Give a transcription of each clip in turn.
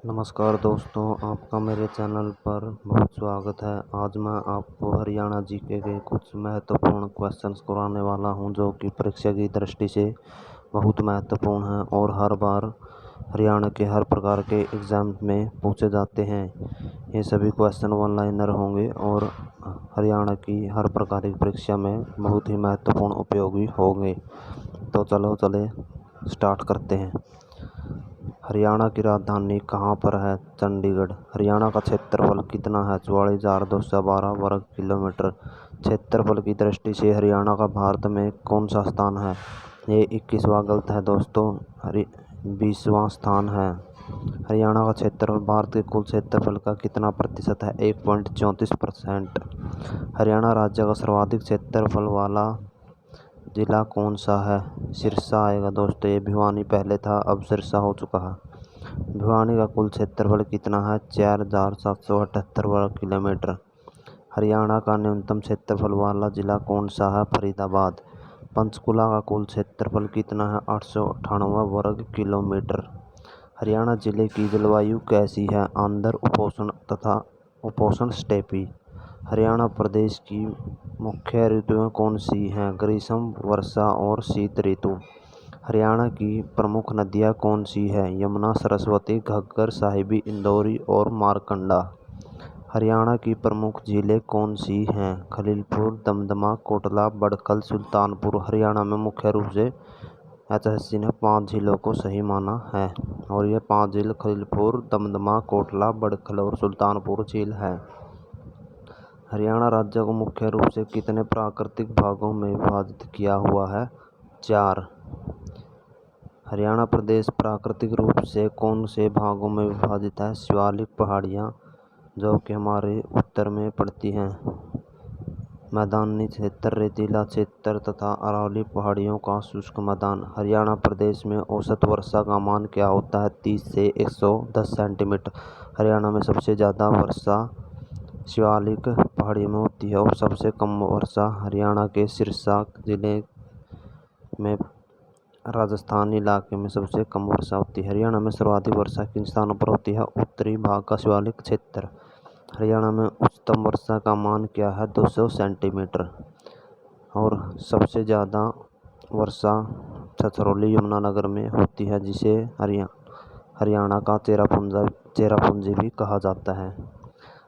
नमस्कार दोस्तों, आपका मेरे चैनल पर बहुत स्वागत है। आज मैं आपको हरियाणा जीके के कुछ महत्वपूर्ण क्वेश्चंस कराने वाला हूं, जो कि परीक्षा की दृष्टि से बहुत महत्वपूर्ण हैं और हर बार हरियाणा के हर प्रकार के एग्ज़ाम में पूछे जाते हैं। ये सभी क्वेश्चन वन लाइनर होंगे और हरियाणा की हर प्रकार की परीक्षा में बहुत ही महत्वपूर्ण उपयोगी होंगे। तो चले स्टार्ट करते हैं। हरियाणा की राजधानी कहाँ पर है? चंडीगढ़। हरियाणा का क्षेत्रफल कितना है? 44,212 वर्ग किलोमीटर। क्षेत्रफल की दृष्टि से हरियाणा का भारत में कौन सा स्थान है? ये 21वां गलत है दोस्तों, 20वां स्थान है। हरियाणा का क्षेत्रफल भारत के कुल क्षेत्रफल का कितना प्रतिशत है? 1.34%। हरियाणा राज्य का सर्वाधिक क्षेत्रफल वाला जिला कौन सा है? सिरसा आएगा दोस्तों। ये भिवानी पहले था, अब सिरसा हो चुका है। भिवानी का कुल क्षेत्रफल कितना है? 4,778 वर्ग किलोमीटर। हरियाणा का न्यूनतम क्षेत्रफल वाला जिला कौन सा है? फरीदाबाद। पंचकुला का कुल क्षेत्रफल कितना है? 898 वर्ग किलोमीटर। हरियाणा जिले की जलवायु कैसी है? आंध्र उपोष्ण तथा उपोष्ण स्टेपी। हरियाणा प्रदेश की मुख्य ऋतुएं कौन सी हैं? ग्रीष्म, वर्षा और शीत ऋतु। हरियाणा की प्रमुख नदियाँ कौन सी हैं? यमुना, सरस्वती, घग्गर, साहिबी, इंदौरी और मारकंडा। हरियाणा की प्रमुख झीलें कौन सी हैं? खलीलपुर, दमदमा, कोटला, बड़खल, सुल्तानपुर। हरियाणा में मुख्य रूप से HSC ने 5 झीलों को सही माना है और ये 5 झील खलीलपुर, दमदमा, कोटला, बड़खल और सुल्तानपुर झील है। हरियाणा राज्य को मुख्य रूप से कितने प्राकृतिक भागों में विभाजित किया हुआ है? 4। हरियाणा प्रदेश प्राकृतिक रूप से कौन से भागों में विभाजित है? शिवालिक पहाड़ियाँ, जो कि हमारे उत्तर में पड़ती हैं, मैदानी क्षेत्र, रेतीला क्षेत्र तथा अरावली पहाड़ियों का शुष्क मैदान। हरियाणा प्रदेश में औसत वर्षा का मान क्या होता है? 30 से 110 सेंटीमीटर। हरियाणा में सबसे ज़्यादा वर्षा शिवालिक पहाड़ियों में होती है और सबसे कम वर्षा हरियाणा के सिरसा जिले में, राजस्थान इलाके में सबसे कम वर्षा होती है। हरियाणा में सर्वाधिक वर्षा किन स्थानों पर होती है? उत्तरी भाग का शिवालिक क्षेत्र। हरियाणा में उच्चतम वर्षा का मान क्या है? 200 सेंटीमीटर। और सबसे ज़्यादा वर्षा छछरौली यमुनानगर में होती है, जिसे हरियाणा का चेरापूंजी भी कहा जाता है।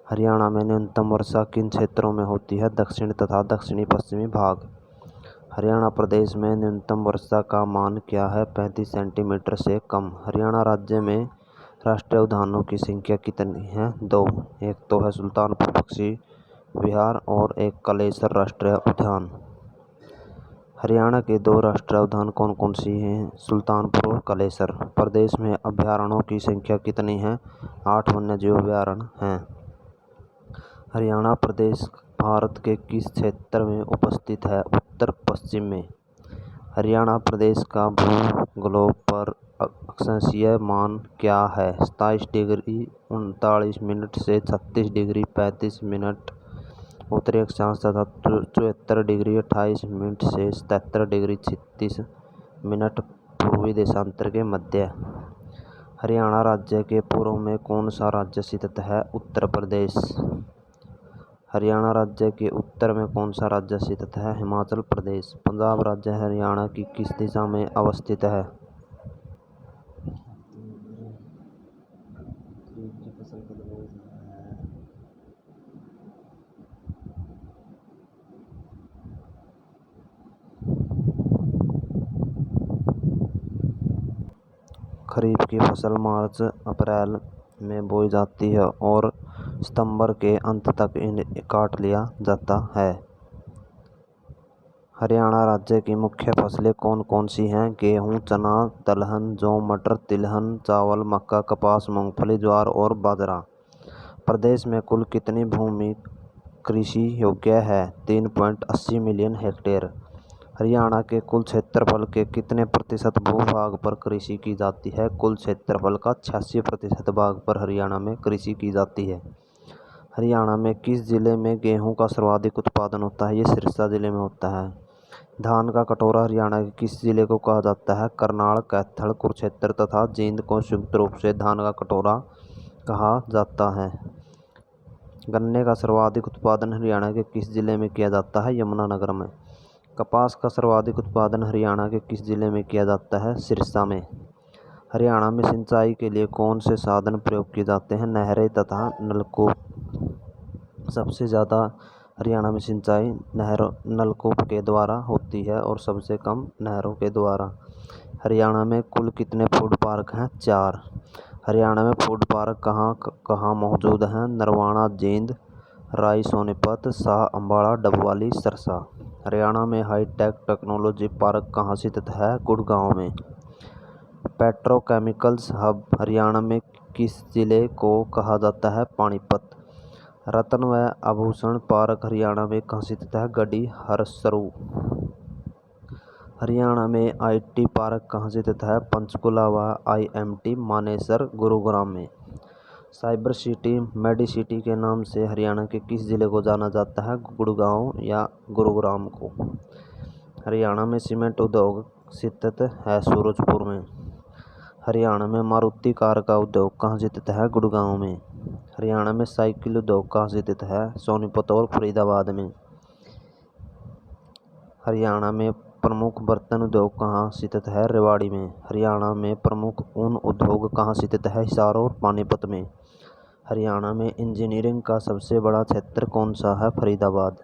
हरियाणा में न्यूनतम वर्षा किन क्षेत्रों में होती है? दक्षिण तथा दक्षिणी पश्चिमी भाग। हरियाणा प्रदेश में न्यूनतम वर्षा का मान क्या है? 35 सेंटीमीटर से कम। हरियाणा राज्य में राष्ट्रीय उद्यानों की संख्या कितनी है? 2। एक तो है सुल्तानपुर पक्षी विहार और एक कलेसर राष्ट्रीय उद्यान। हरियाणा के 2 राष्ट्रीय उद्यान कौन कौन सी हैं? सुल्तानपुर और कलेसर। प्रदेश में अभयारण्यों की संख्या कितनी है? 8 वन्यजीव अभयारण्य हैं। हरियाणा प्रदेश भारत के किस क्षेत्र में उपस्थित है? उत्तर पश्चिम में। हरियाणा प्रदेश का भूगोल पर अक्षांशीय मान क्या है? 27 डिग्री 39 मिनट से 36 डिग्री 35 मिनट उत्तरी अक्षांश तथा 74 डिग्री 28 मिनट से 77 डिग्री 36 मिनट पूर्वी देशांतर के मध्य। हरियाणा राज्य के पूर्व में कौन सा राज्य स्थित है? उत्तर प्रदेश। हरियाणा राज्य के उत्तर में कौन सा राज्य स्थित है? हिमाचल प्रदेश। पंजाब राज्य हरियाणा की किस दिशा में अवस्थित है? खरीफ की फसल मार्च अप्रैल में बोई जाती है और सितंबर के अंत तक इन्हें काट लिया जाता है। हरियाणा राज्य की मुख्य फसलें कौन कौन सी हैं? गेहूँ, चना, दलहन, जौ, मटर, तिलहन, चावल, मक्का, कपास, मूंगफली, ज्वार और बाजरा। प्रदेश में कुल कितनी भूमि कृषि योग्य है? 3.80 मिलियन हेक्टेयर। हरियाणा के कुल क्षेत्रफल के कितने प्रतिशत भूभाग पर कृषि की जाती है? कुल क्षेत्रफल का 86% भाग पर हरियाणा में कृषि की जाती है। हरियाणा में किस जिले में गेहूं का सर्वाधिक उत्पादन होता है? ये सिरसा जिले में होता है। धान का कटोरा हरियाणा के किस जिले को कहा जाता है? करनाल, कैथल, कुरुक्षेत्र तथा जींद को संयुक्त रूप से धान का कटोरा कहा जाता है। गन्ने का सर्वाधिक उत्पादन हरियाणा के किस जिले में किया जाता है? यमुनानगर में। कपास का सर्वाधिक उत्पादन हरियाणा के किस जिले में किया जाता है? सिरसा में। हरियाणा में सिंचाई के लिए कौन से साधन प्रयोग किए जाते हैं? नहरें तथा नलकूप। सबसे ज़्यादा हरियाणा में सिंचाई नलकूप के द्वारा होती है और सबसे कम नहरों के द्वारा। हरियाणा में कुल कितने फूड पार्क हैं? 4। हरियाणा में फूड पार्क कहाँ कहाँ मौजूद हैं? नरवाना, जींद, राई, सोनीपत, शाह अम्बाड़ा, डबवाली, सरसा। हरियाणा में हाईटेक टेक्नोलॉजी पार्क कहाँ स्थित है? गुड़गांव में। पेट्रोकेमिकल्स हब हरियाणा में किस जिले को कहा जाता है? पानीपत। रत्न व आभूषण पार्क हरियाणा में कहाँ स्थित है? गढ़ी हरसरू। हरियाणा में आईटी पार्क कहाँ स्थित है? पंचकुला व आईएमटी मानेसर, गुरुग्राम में। साइबर सिटी, मेडिसिटी के नाम से हरियाणा के किस जिले को जाना जाता है? गुड़गांव या गुरुग्राम को। हरियाणा में सीमेंट उद्योग स्थित है? सूरजपुर में। हरियाणा में मारुति कार का उद्योग कहाँ स्थित है? गुड़गांव में। हरियाणा में साइकिल उद्योग कहाँ स्थित है? सोनीपत और फरीदाबाद में। हरियाणा में प्रमुख बर्तन उद्योग कहाँ स्थित है? रेवाड़ी में। हरियाणा में प्रमुख ऊन उद्योग कहाँ स्थित है? हिसार और पानीपत में। हरियाणा में इंजीनियरिंग का सबसे बड़ा क्षेत्र कौन सा है? फरीदाबाद।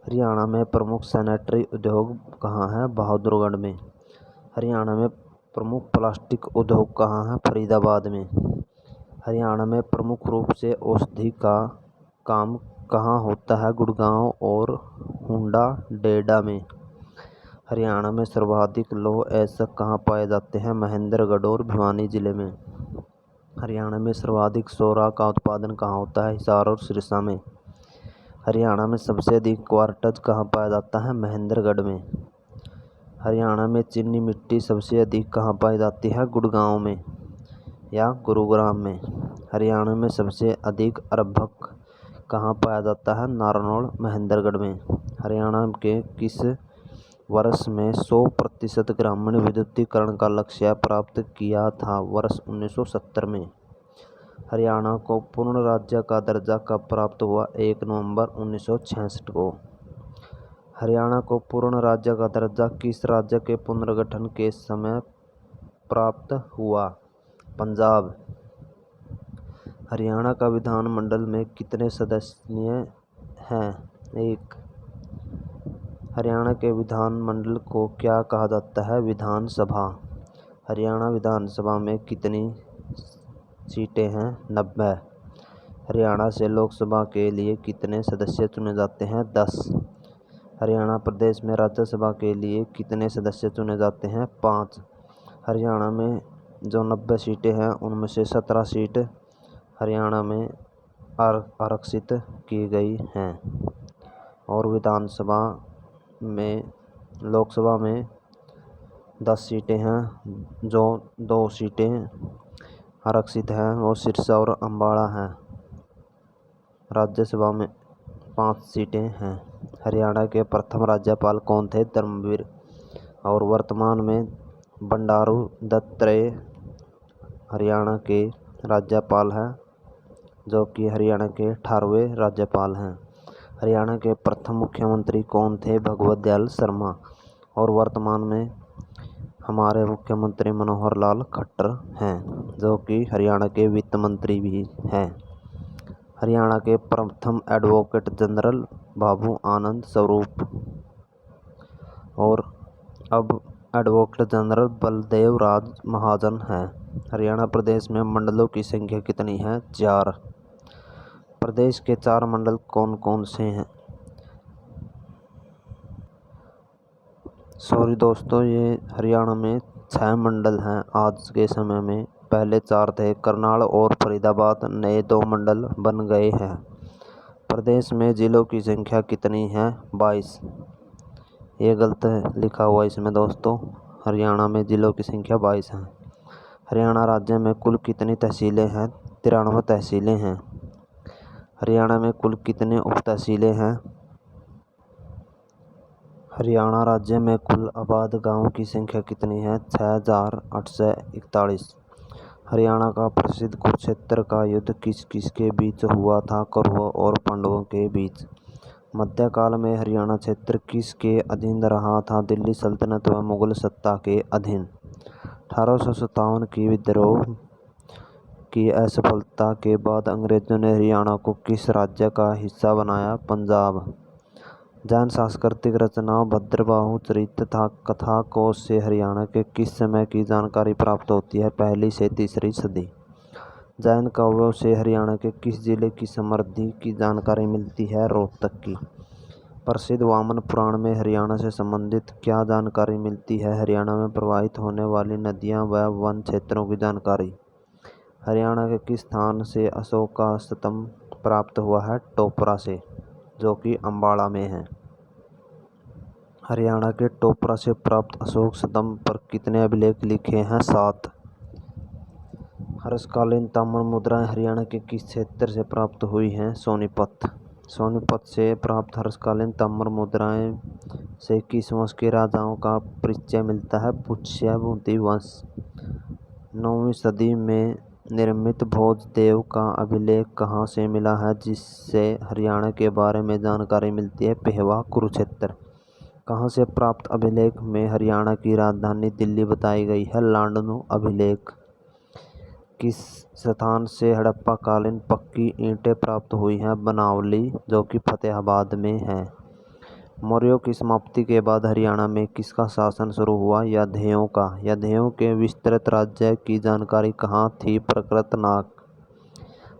हरियाणा में प्रमुख सैनिटरी उद्योग कहाँ है? बहादुरगढ़ में। हरियाणा में प्रमुख प्लास्टिक उद्योग कहाँ है? फरीदाबाद में। हरियाणा में प्रमुख रूप से औषधि का काम कहाँ होता है? गुड़गांव और हुंडा डेडा में। हरियाणा में सर्वाधिक लौह अयस्क कहाँ पाए जाते हैं? महेंद्रगढ़ और भिवानी जिले में। हरियाणा में सर्वाधिक सोरा का उत्पादन कहाँ होता है? हिसार और सिरसा में। हरियाणा में सबसे अधिक क्वार्ट्ज कहाँ पाया जाता है? महेंद्रगढ़ में। हरियाणा में चीनी मिट्टी सबसे अधिक कहाँ पाई जाती है? गुड़गांव में या गुरुग्राम में। हरियाणा में सबसे अधिक अरभक कहाँ पाया जाता है? नारनौल, महेंद्रगढ़ में। हरियाणा के किस वर्ष में 100% ग्रामीण विद्युतीकरण का लक्ष्य प्राप्त किया था? वर्ष 1970 में। हरियाणा को पूर्ण राज्य का दर्जा कब प्राप्त हुआ? 1 नवंबर 1966 को। हरियाणा को पूर्ण राज्य का दर्जा किस राज्य के पुनर्गठन के समय प्राप्त हुआ? पंजाब। हरियाणा का विधानमंडल में कितने सदस्य हैं? 1। हरियाणा के विधानमंडल को क्या कहा जाता है? विधानसभा। हरियाणा विधानसभा में कितनी सीटें हैं? 90। हरियाणा से लोकसभा के लिए कितने सदस्य चुने जाते हैं? 10। हरियाणा प्रदेश में राज्यसभा के लिए कितने सदस्य चुने जाते हैं? 5। हरियाणा में जो 90 सीटें हैं उनमें से 17 सीट हरियाणा में आरक्षित की गई हैं और विधानसभा में लोकसभा में 10 सीटें हैं। जो 2 सीटें आरक्षित हैं वो सिरसा और अम्बाड़ा हैं। राज्यसभा में 5 सीटें हैं। हरियाणा के प्रथम राज्यपाल कौन थे? धर्मवीर। और वर्तमान में बंडारू दत्तात्रेय हरियाणा के राज्यपाल हैं, जो कि हरियाणा के 18वें राज्यपाल हैं। हरियाणा के प्रथम मुख्यमंत्री कौन थे? भगवत दयाल शर्मा। और वर्तमान में हमारे मुख्यमंत्री मनोहर लाल खट्टर हैं, जो कि हरियाणा के वित्त मंत्री भी हैं। हरियाणा के प्रथम एडवोकेट जनरल बाबू आनंद स्वरूप और अब एडवोकेट जनरल बलदेव राज महाजन हैं। हरियाणा प्रदेश में मंडलों की संख्या कितनी है? 4। प्रदेश के 4 मंडल कौन कौन से हैं? सॉरी दोस्तों, ये हरियाणा में 6 मंडल हैं आज के समय में। पहले 4 थे। करनाल और फरीदाबाद नए 2 मंडल बन गए हैं। प्रदेश में जिलों की संख्या कितनी है? 22। ये गलत है लिखा हुआ इसमें दोस्तों। हरियाणा में जिलों की संख्या 22 है। हरियाणा राज्य में कुल कितनी तहसीलें हैं? 93 तहसीलें हैं। हरियाणा में कुल कितने उप तहसीलें हैं? हरियाणा राज्य में कुल आबाद गाँवों की संख्या कितनी है? 6,841। हरियाणा का प्रसिद्ध कुरुक्षेत्र का युद्ध किस किस के बीच हुआ था? कौरवों और पांडवों के बीच। मध्यकाल में हरियाणा क्षेत्र किसके अधीन रहा था? दिल्ली सल्तनत व मुगल सत्ता के अधीन। 1857 की विद्रोह की असफलता के बाद अंग्रेजों ने हरियाणा को किस राज्य का हिस्सा बनाया? पंजाब। जैन सांस्कृतिक रचनाओं भद्रबाहु चरित तथा कथा कोश से हरियाणा के किस समय की जानकारी प्राप्त होती है? 1ली से 3री सदी। जैन काव्यों से हरियाणा के किस जिले की समृद्धि की जानकारी मिलती है? रोहतक की। प्रसिद्ध वामन पुराण में हरियाणा से संबंधित क्या जानकारी मिलती है? हरियाणा में प्रवाहित होने वाली नदियां व वन क्षेत्रों की जानकारी। हरियाणा के किस स्थान से अशोक का स्तंभ प्राप्त हुआ है? टोपरा से, जो कि अम्बाड़ा में है। हरियाणा के टोपरा से प्राप्त अशोक स्तंभ पर कितने अभिलेख लिखे हैं? 7। हर्षकालीन ताम्र मुद्राएं हरियाणा के किस क्षेत्र से प्राप्त हुई हैं? सोनीपत। सोनीपत से प्राप्त हर्षकालीन ताम्र मुद्राएं से किस वंश के राजाओं का परिचय मिलता है? पुष्यभूति वंश। 9वीं सदी में निर्मित भोजदेव का अभिलेख कहाँ से मिला है, जिससे हरियाणा के बारे में जानकारी मिलती है? पेहवा, कुरुक्षेत्र। कहाँ से प्राप्त अभिलेख में हरियाणा की राजधानी दिल्ली बताई गई है? लांडनु अभिलेख। किस स्थान से हड़प्पा कालीन पक्की ईंटें प्राप्त हुई हैं? बनावली, जो कि फतेहाबाद में है। मौर्यों की समाप्ति के बाद हरियाणा में किसका शासन शुरू हुआ? यौधेयों का। यौधेयों के विस्तृत राज्य की जानकारी कहाँ थी? प्रकृतनाग।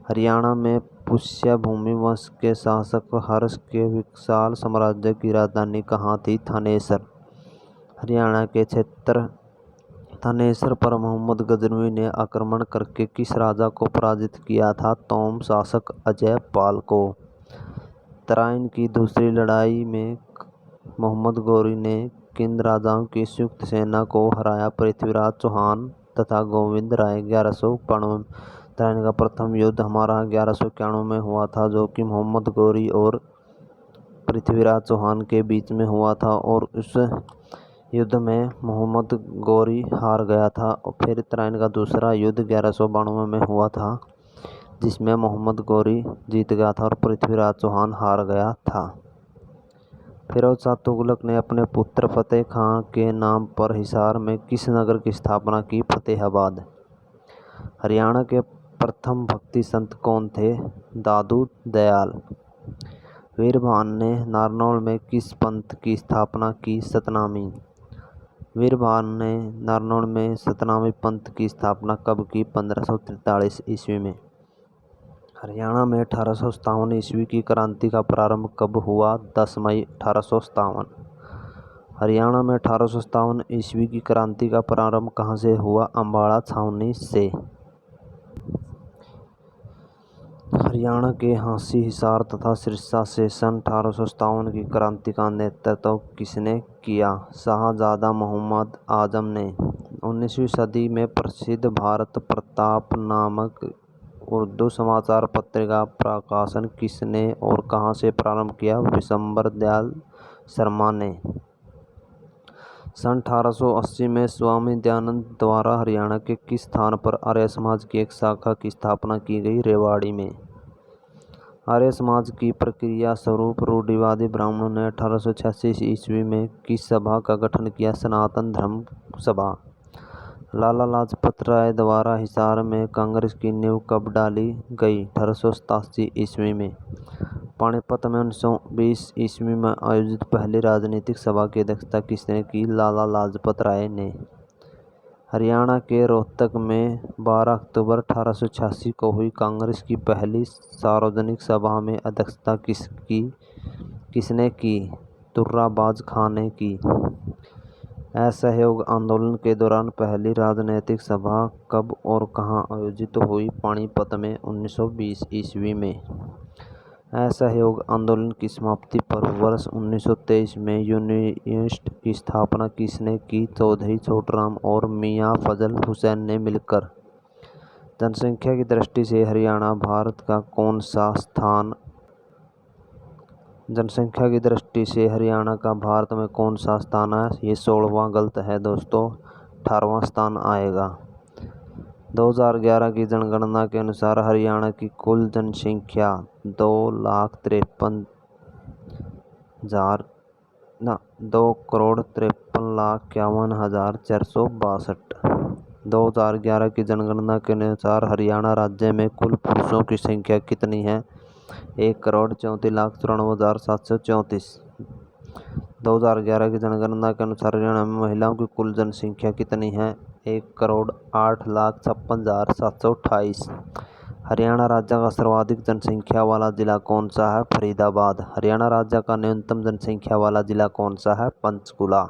हरियाणा में पुष्यभूमि वंश के शासक हर्ष के विशाल साम्राज्य की राजधानी कहाँ थी? थानेसर। हरियाणा के क्षेत्र थानेसर पर मोहम्मद गजनवी ने आक्रमण करके किस राजा को पराजित किया था? तोम शासक अजय पाल को। तराइन की दूसरी लड़ाई में मोहम्मद गौरी ने किन राजाओं की संयुक्त सेना को हराया? पृथ्वीराज चौहान तथा गोविंद राय। 1191। तराइन का प्रथम युद्ध हमारा 1191 में हुआ था, जो कि मोहम्मद गौरी और पृथ्वीराज चौहान के बीच में हुआ था, और उस युद्ध में मोहम्मद गौरी हार गया था। और फिर तराइन का दूसरा युद्ध 1192 में हुआ था, जिसमें मोहम्मद गौरी जीत गया था और पृथ्वीराज चौहान हार गया था। फिरोज शाह तुगलक ने अपने पुत्र फतेह खां के नाम पर हिसार में किस नगर की स्थापना की? फतेहाबाद। हरियाणा के प्रथम भक्ति संत कौन थे? दादू दयाल। वीरभान ने नारनौल में किस पंथ की स्थापना की? सतनामी। वीरभान ने नारनौल में सतनामी पंथ की स्थापना कब की? 1543 ईस्वी में। हरियाणा में 1857 ईस्वी की क्रांति का प्रारंभ कब हुआ? 10 मई 1857। हरियाणा में 1857 ईस्वी की क्रांति का प्रारंभ कहाँ से हुआ? अम्बाड़ा छावनी से। हरियाणा के हांसी, हिसार तथा सिरसा से सन 1857 की क्रांति का नेतृत्व किसने किया? शाहजादा मोहम्मद आजम ने। 19वीं सदी में प्रसिद्ध भारत प्रताप नामक उर्दू समाचार पत्र का प्रकाशन किसने और कहाँ से प्रारंभ किया? विशंबर दयाल शर्मा ने। सन 1880 में स्वामी दयानंद द्वारा हरियाणा के किस स्थान पर आर्य समाज की एक शाखा की स्थापना की गई? रेवाड़ी में। आर्य समाज की प्रक्रिया स्वरूप रूढ़िवादी ब्राह्मणों ने 1886 ईस्वी में किस सभा का गठन किया? सनातन धर्म सभा। लाला लाजपत राय द्वारा हिसार में कांग्रेस की नींव कब डाली गई? 1887 ईस्वी में। पानीपत में 1920 ईस्वी में आयोजित पहली राजनीतिक सभा की अध्यक्षता किसने की? लाला लाजपत राय ने। हरियाणा के रोहतक में 12 अक्टूबर 1886 को हुई कांग्रेस की पहली सार्वजनिक सभा में अध्यक्षता किसने की? तुर्राबाज खां ने की। असहयोग आंदोलन के दौरान पहली राजनीतिक सभा कब और कहाँ आयोजित हुई? पानीपत में 1920 ईस्वी में। असहयोग आंदोलन की समाप्ति पर वर्ष 1923 में यूनियनिस्ट की स्थापना किसने की? चौधरी छोटूराम और मियां फजल हुसैन ने मिलकर। जनसंख्या की दृष्टि से हरियाणा भारत का कौन सा स्थान जनसंख्या की दृष्टि से हरियाणा का भारत में कौन सा स्थान है? ये 16वां गलत है दोस्तों, 18वां स्थान आएगा। 2011 की जनगणना के अनुसार हरियाणा की कुल जनसंख्या 2,53,51,462। 2011 की जनगणना के अनुसार हरियाणा राज्य में कुल पुरुषों की संख्या कितनी है? 1,34,94,734। 2011 की जनगणना के अनुसार हरियाणा में महिलाओं की कुल जनसंख्या कितनी है? 1,08,56,728। हरियाणा राज्य का सर्वाधिक जनसंख्या वाला जिला कौन सा है? फरीदाबाद। हरियाणा राज्य का न्यूनतम जनसंख्या वाला जिला कौन सा है? पंचकुला।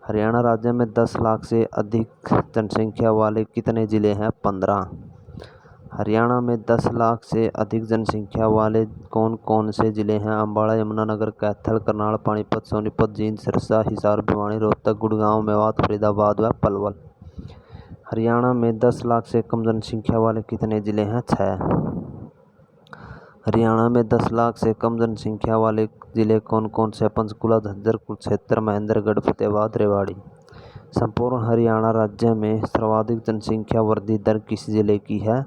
हरियाणा राज्य में 10 लाख से अधिक जनसंख्या वाले कितने जिले हैं? 15। हरियाणा में 10 लाख से अधिक जनसंख्या वाले कौन कौन से जिले हैं? अम्बाला, यमुनानगर, कैथल, करनाल, पानीपत, सोनीपत, जींद, सिरसा, हिसार, भिवानी, रोहतक, गुड़गांव, मेवात, फरीदाबाद व पलवल। हरियाणा में 10 लाख से कम जनसंख्या वाले कितने जिले हैं? 6। हरियाणा में 10 लाख से कम जनसंख्या वाले जिले कौन कौन से? पंचकुला, झज्जर, कुरुक्षेत्र, महेंद्रगढ़, फतेहाबाद, रेवाड़ी। संपूर्ण हरियाणा राज्य में सर्वाधिक जनसंख्या वृद्धि दर किस जिले की है?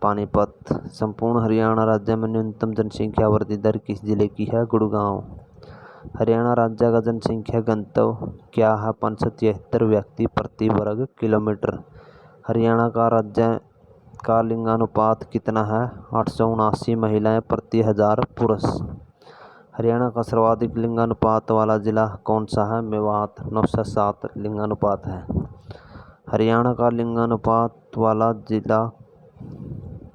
पानीपत। संपूर्ण हरियाणा राज्य में न्यूनतम जनसंख्या वृद्धि दर किस जिले की है? गुड़गांव। हरियाणा राज्य का जनसंख्या घनत्व क्या है? 573 व्यक्ति प्रति वर्ग किलोमीटर। हरियाणा का राज्य का लिंगानुपात कितना है? 879 महिलाएं प्रति 1000 पुरुष। हरियाणा का सर्वाधिक लिंगानुपात वाला जिला कौन सा है? मेवात। 907 लिंगानुपात है। हरियाणा का लिंगानुपात वाला जिला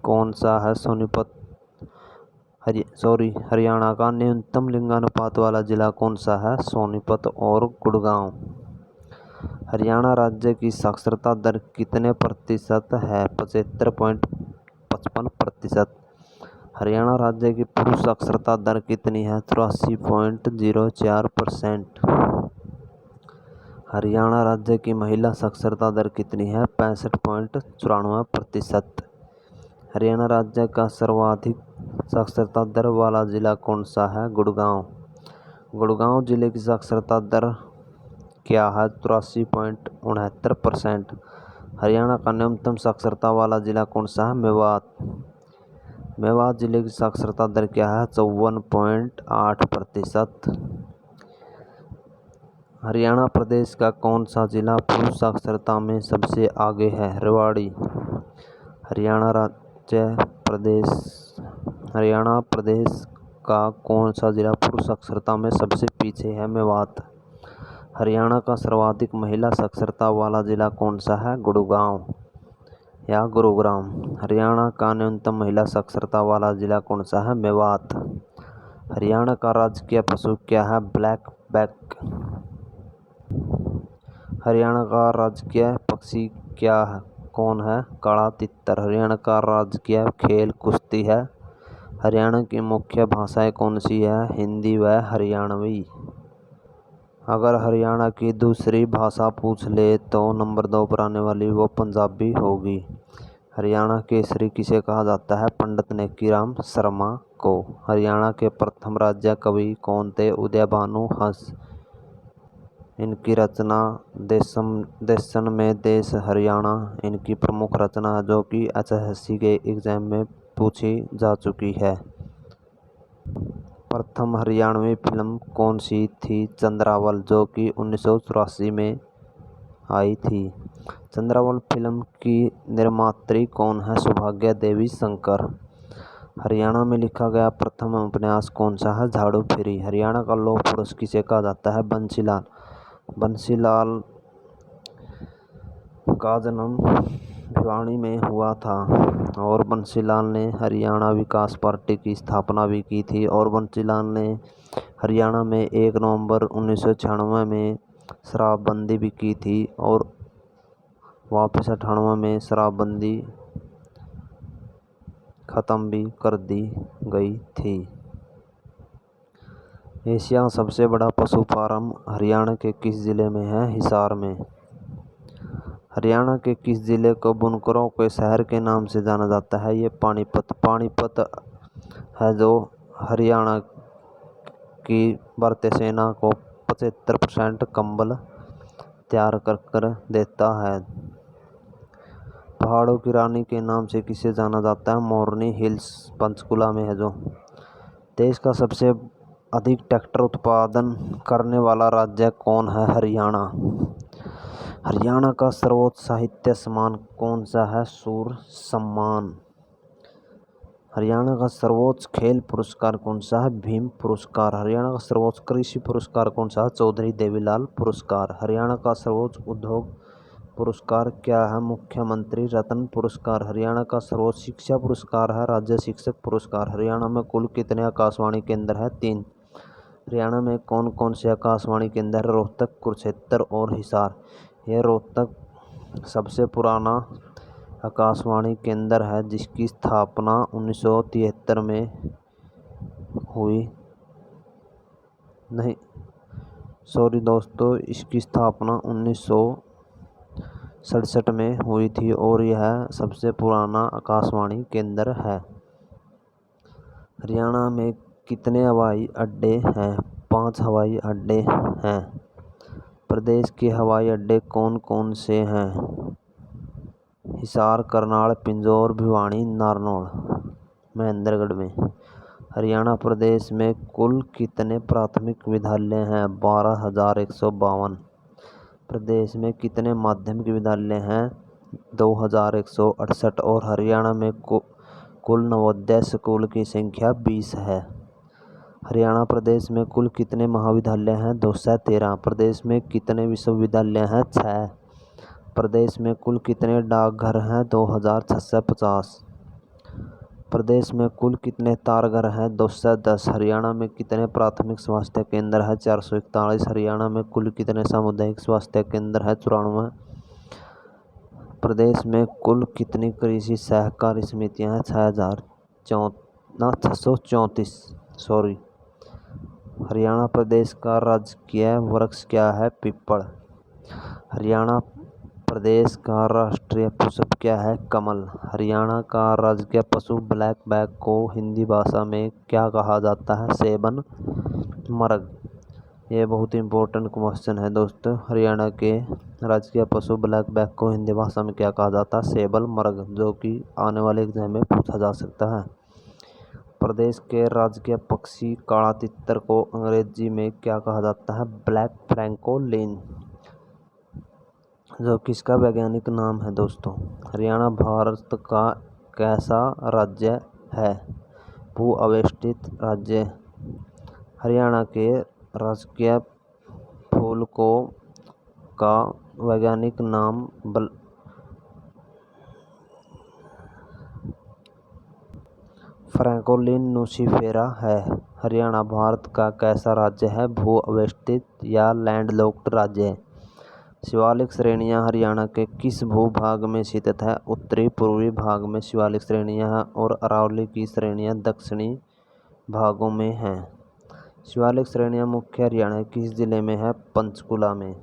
कौन सा है? सोनीपत। हरियाणा का न्यूनतम लिंगानुपात वाला जिला कौन सा है? सोनीपत और गुड़गांव। हरियाणा राज्य की साक्षरता दर कितने प्रतिशत है? 75.55%। हरियाणा राज्य की पुरुष साक्षरता दर कितनी है? 83.04%। हरियाणा राज्य की महिला साक्षरता दर कितनी है? 65.94%। हरियाणा राज्य का सर्वाधिक साक्षरता दर वाला जिला कौन सा है? गुड़गांव। गुड़गांव जिले की साक्षरता दर क्या है? 83.69%। हरियाणा का न्यूनतम साक्षरता वाला जिला कौन सा है? मेवात। मेवात जिले की साक्षरता दर क्या है? 54.8%। हरियाणा प्रदेश का कौन सा जिला पुरुष साक्षरता में सबसे आगे है? रेवाड़ी। हरियाणा प्रदेश का कौन सा जिला पुरुष साक्षरता में सबसे पीछे है? मेवात। हरियाणा का सर्वाधिक महिला साक्षरता वाला जिला कौन सा है? गुड़गांव या गुरुग्राम। हरियाणा का न्यूनतम महिला साक्षरता वाला जिला कौन सा है? मेवात। हरियाणा का राजकीय पशु क्या है? Black back. हरियाणा का राजकीय पक्षी क्या है? कौन है? काला तितर। हरियाणा का राजकीय खेल कुश्ती है। हरियाणा की मुख्य भाषाएं कौन सी है? हिंदी व हरियाणवी। अगर हरियाणा की दूसरी भाषा पूछ ले तो नंबर 2 पर आने वाली वो पंजाबी होगी। हरियाणा केसरी किसे कहा जाता है? पंडित नेकीराम शर्मा को। हरियाणा के प्रथम राज्य कवि कौन थे? उदय भानु हंस। इनकी रचना देशन में देश हरियाणा इनकी प्रमुख रचना है, जो कि एचएसएससी के एग्जाम में पूछी जा चुकी है। प्रथम हरियाणवी फिल्म कौन सी थी? चंद्रावल, जो कि 1984 में आई थी। चंद्रावल फिल्म की निर्मात्री कौन है? सौभाग्य देवी शंकर। हरियाणा में लिखा गया प्रथम उपन्यास कौन सा है? झाड़ू फिरी। हरियाणा का लौह पुरुष किसे कहा जाता है? बंसीलाल। बंसीलाल का जन्म भिवानी में हुआ था और बंसीलाल ने हरियाणा विकास पार्टी की स्थापना भी की थी। और बंसीलाल ने हरियाणा में 1 नवंबर 1996 में शराबबंदी भी की थी और वापस 98 में शराबबंदी खत्म भी कर दी गई थी। एशिया का सबसे बड़ा पशु फार्म हरियाणा के किस जिले में है? हिसार में। हरियाणा के किस जिले को बुनकरों के शहर के नाम से जाना जाता है? ये पानीपत। पानीपत है जो हरियाणा की भारतीय सेना को 75% कंबल तैयार कर देता है। पहाड़ों की रानी के नाम से किसे जाना जाता है? मोरनी हिल्स पंचकुला में है जो। देश का सबसे अधिक ट्रैक्टर उत्पादन करने वाला राज्य कौन है? हरियाणा। हरियाणा का सर्वोच्च साहित्य सम्मान कौन सा है? शूर सम्मान। हरियाणा का सर्वोच्च खेल पुरस्कार कौन सा है? भीम पुरस्कार। हरियाणा का सर्वोच्च कृषि पुरस्कार कौन सा है? चौधरी देवीलाल पुरस्कार। हरियाणा का सर्वोच्च उद्योग पुरस्कार क्या है? मुख्यमंत्री रत्न पुरस्कार। हरियाणा का सर्वोच्च शिक्षा पुरस्कार है राज्य शिक्षक पुरस्कार। हरियाणा में कुल कितने आकाशवाणी केंद्र है? 3। हरियाणा में कौन कौन से आकाशवाणी केंद्र है? रोहतक, कुरुक्षेत्र और हिसार। यह रोहतक सबसे पुराना आकाशवाणी केंद्र है जिसकी स्थापना 1973 में हुई। इसकी स्थापना 1967 में हुई थी और यह सबसे पुराना आकाशवाणी केंद्र है। हरियाणा में कितने हवाई अड्डे हैं? 5 हवाई अड्डे हैं। प्रदेश के हवाई अड्डे कौन कौन से हैं? हिसार, करनाल, पिंजौर, भिवानी, नारनौल, महेंद्रगढ़ में। हरियाणा प्रदेश में कुल कितने प्राथमिक विद्यालय हैं? 12,152। प्रदेश में कितने माध्यमिक विद्यालय हैं? 2,168 और हरियाणा में कुल नवोदय स्कूल की संख्या 20 है। हरियाणा प्रदेश में कुल कितने महाविद्यालय हैं? 213। प्रदेश में कितने विश्वविद्यालय हैं? 6। प्रदेश में कुल कितने डाकघर हैं? 2,650। प्रदेश में कुल कितने तारघर हैं? 210। हरियाणा में कितने प्राथमिक स्वास्थ्य केंद्र हैं? 441। हरियाणा में कुल कितने सामुदायिक स्वास्थ्य केंद्र हैं? 94। प्रदेश में कुल कितनी कृषि सहकारी समितियां हैं? 634। हरियाणा प्रदेश का राजकीय वृक्ष क्या है? पीपल। हरियाणा प्रदेश का राष्ट्रीय पुष्प क्या है? कमल। हरियाणा का राजकीय पशु ब्लैक बैक को हिंदी भाषा में क्या कहा जाता है? सेबन मर्ग। ये बहुत इंपॉर्टेंट क्वेश्चन है दोस्तों। हरियाणा के राजकीय पशु ब्लैक बैक को हिंदी भाषा में क्या कहा जाता है? सेबल मर्ग, जो कि आने वाले एग्जाम में पूछा जा सकता है। प्रदेश के राजकीय पक्षी काला तितर को अंग्रेजी में क्या कहा जाता है? ब्लैक फ्रैंकोलिन, जो किसका वैज्ञानिक नाम है दोस्तों? हरियाणा भारत का कैसा राज्य है? भू अवस्थित राज्य। हरियाणा के राजकीय फूल का वैज्ञानिक नाम फ्रैंकोलिन नूसीफेरा है। हरियाणा भारत का कैसा राज्य है? भू अवस्थित या लैंडलॉक्ड राज्य है। शिवालिक श्रेणियां हरियाणा के किस भूभाग में स्थित है? उत्तरी पूर्वी भाग में शिवालिक श्रेणियां हैं और अरावली की श्रेणियां दक्षिणी भागों में हैं। शिवालिक श्रेणियां मुख्य हरियाणा के किस जिले में है? पंचकुला में।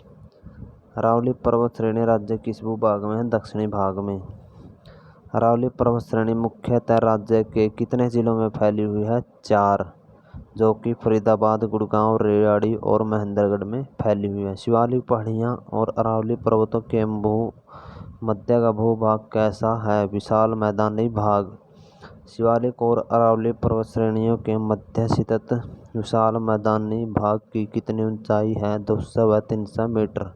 अरावली पर्वत श्रेणी राज्य किस भूभाग में है? दक्षिणी भाग में। अरावली पर्वत श्रेणी मुख्यतः राज्य के कितने जिलों में फैली हुई है? 4, जो कि फरीदाबाद, गुड़गांव, रेवाड़ी और महेंद्रगढ़ में फैली हुई है। शिवालिक पहाड़ियाँ और अरावली पर्वतों के मध्य का भूभाग कैसा है? विशाल मैदानी भाग। शिवालिक और अरावली पर्वत श्रेणियों के मध्य स्थित विशाल मैदानी भाग की कितनी ऊंचाई है? 200 व 300 मीटर।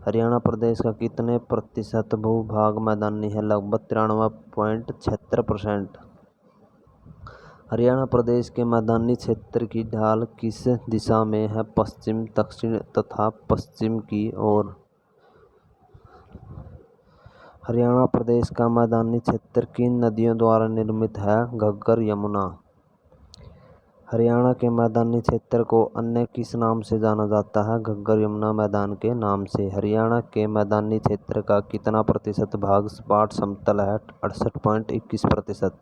हरियाणा प्रदेश का कितने प्रतिशत भूभाग मैदानी है? लगभग 93.76%। हरियाणा प्रदेश के मैदानी क्षेत्र की ढाल किस दिशा में है? पश्चिम, दक्षिण तथा पश्चिम की ओर। हरियाणा प्रदेश का मैदानी क्षेत्र किन नदियों द्वारा निर्मित है? घग्गर, यमुना। हरियाणा के मैदानी क्षेत्र को अन्य किस नाम से जाना जाता है? घग्गर, यमुना मैदान के नाम से। हरियाणा के मैदानी क्षेत्र का कितना प्रतिशत भाग सपाट समतल है? 68.21%।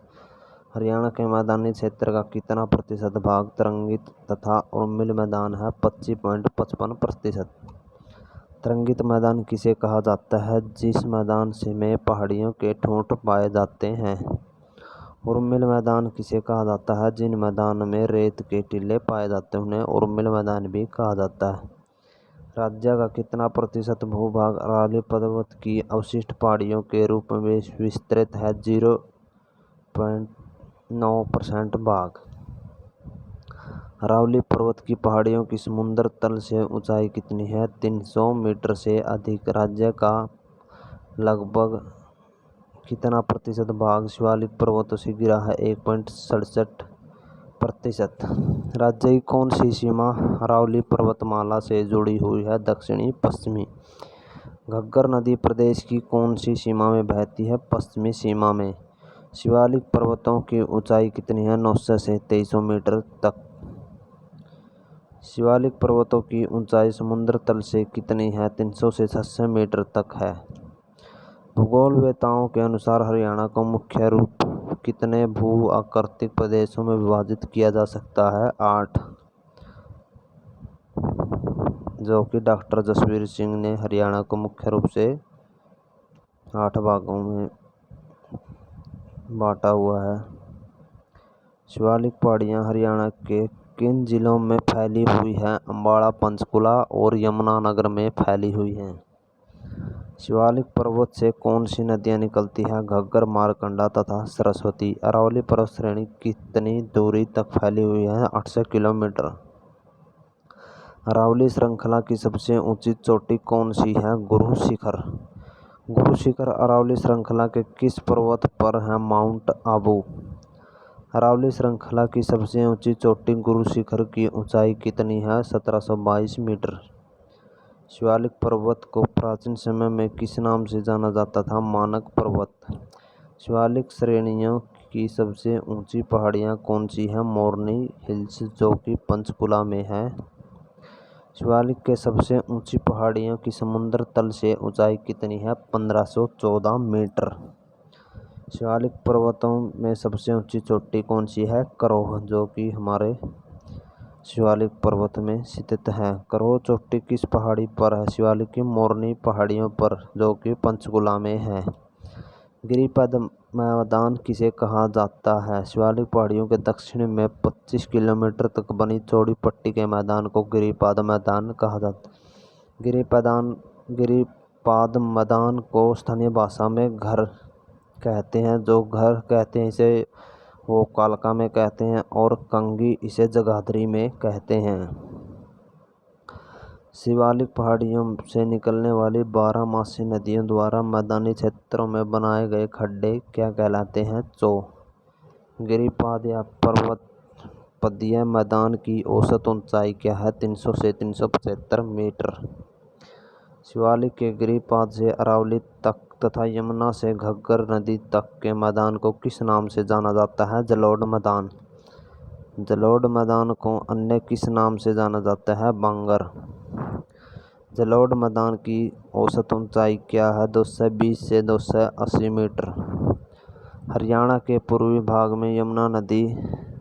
हरियाणा के मैदानी क्षेत्र का कितना प्रतिशत भाग तरंगित तथा उर्मिल मैदान है? 25.55%। तरंगित मैदान किसे कहा जाता है? जिस मैदान में पहाड़ियों के ठूंठ पाए जाते हैं। उर्मिल मैदान किसे कहा जाता है? जिन मैदान में रेत के टीले पाए जाते हैं उन्हें उर्मिल मैदान भी कहा जाता है। राज्य का कितना प्रतिशत भूभाग अरावली पर्वत की अवशिष्ट पहाड़ियों के रूप में विस्तृत है? 0.9% भाग। अरावली पर्वत की पहाड़ियों की समुद्र तल से ऊंचाई कितनी है? 300 मीटर से अधिक। राज्य का लगभग कितना प्रतिशत भाग शिवालिक पर्वतों से घिरा है? 1.67%। राज्य की कौन सी सीमा अरावली पर्वतमाला से जुड़ी हुई है? दक्षिणी पश्चिमी। घग्गर नदी प्रदेश की कौन सी सीमा में बहती है? पश्चिमी सीमा में। शिवालिक पर्वतों की ऊंचाई कितनी है? 900 से 2300 मीटर तक। शिवालिक पर्वतों की ऊंचाई समुद्र तल से कितनी है? 300 से 600 मीटर तक है। भूगोलवेताओं के अनुसार हरियाणा को मुख्य रूप कितने भू आकृतिक प्रदेशों में विभाजित किया जा सकता है? 8, जो कि डॉक्टर जसवीर सिंह ने हरियाणा को मुख्य रूप से 8 भागों में बांटा हुआ है। शिवालिक पहाड़ियाँ हरियाणा के किन जिलों में फैली हुई हैं? अम्बाला, पंचकुला और यमुनानगर में फैली हुई हैं। शिवालिक पर्वत से कौन सी नदियाँ निकलती हैं? घग्गर, मारकंडा तथा सरस्वती। अरावली पर्वत श्रेणी कितनी दूरी तक फैली हुई है? 800 किलोमीटर। अरावली श्रृंखला की सबसे ऊंची चोटी कौन सी है? गुरु शिखर। गुरु शिखर अरावली श्रृंखला के किस पर्वत पर है? माउंट आबू। अरावली श्रृंखला की सबसे ऊंची चोटी गुरु शिखर की ऊंचाई कितनी है? 1722 मीटर। शिवालिक पर्वत को प्राचीन समय में किस नाम से जाना जाता था? मानक पर्वत। शिवालिक श्रेणियों की सबसे ऊंची पहाड़ियाँ कौन सी हैं? मोरनी हिल्स, जो कि पंचकुला में है। शिवालिक के सबसे ऊंची पहाड़ियों की समुद्र तल से ऊंचाई कितनी है? 1514 मीटर। शिवालिक पर्वतों में सबसे ऊंची चोटी कौन सी है? करोह, जो कि हमारे शिवालिक पर्वत में स्थित है। करोह चोटी किस पहाड़ी पर है? शिवालिक की मोरनी पहाड़ियों पर, जो कि पंचकुला में है। गिरिपद मैदान किसे कहा जाता है? शिवालिक पहाड़ियों के दक्षिण में 25 किलोमीटर तक बनी चौड़ी पट्टी के मैदान को गिरिपाद मैदान कहा जाता है। गिरिपाद मैदान को स्थानीय भाषा में घर कहते हैं। जो घर कहते हैं इसे वो कालका में कहते हैं और कंगी इसे जगाधरी में कहते हैं। शिवालिक पहाड़ियों से निकलने वाली 12मासी नदियों द्वारा मैदानी क्षेत्रों में बनाए गए खड्डे क्या कहलाते हैं? चो। गिरिपाद या पर्वतपदीय मैदान की औसत ऊंचाई क्या है? 300 से 375 मीटर। शिवालिक के गिरिपाद से अरावली तक तथा यमुना से घग्गर नदी तक के मैदान को किस नाम से जाना जाता है? जलोढ़ मैदान। जलोढ़ मैदान को अन्य किस नाम से जाना जाता है? बांगर। जलोढ़ मैदान की औसत ऊंचाई क्या है? 220 से 280 मीटर। हरियाणा के पूर्वी भाग में यमुना नदी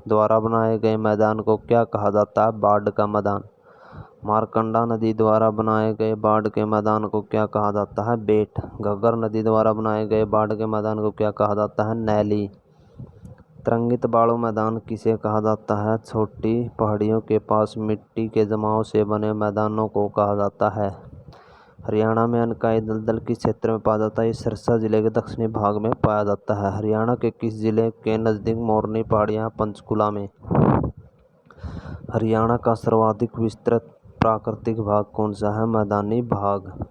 द्वारा बनाए गए मैदान को क्या कहा जाता है? बाढ़ का मैदान। मारकंडा नदी द्वारा बनाए गए बाढ़ के मैदान को क्या कहा जाता है? बेट। घग्गर नदी द्वारा बनाए गए बाढ़ के मैदान को क्या कहा जाता है? नैली। तरंगित बालू मैदान किसे कहा जाता है? छोटी पहाड़ियों के पास मिट्टी के जमाव से बने मैदानों को कहा जाता है। हरियाणा में अनकाई दलदल किस क्षेत्र में पाया जाता है? ये सिरसा जिले के दक्षिणी भाग में पाया जाता है। हरियाणा के किस जिले के नज़दीक मोरनी पहाड़ियाँ? पंचकुला में। हरियाणा का सर्वाधिक विस्तृत प्राकृतिक भाग कौन सा है? मैदानी भाग।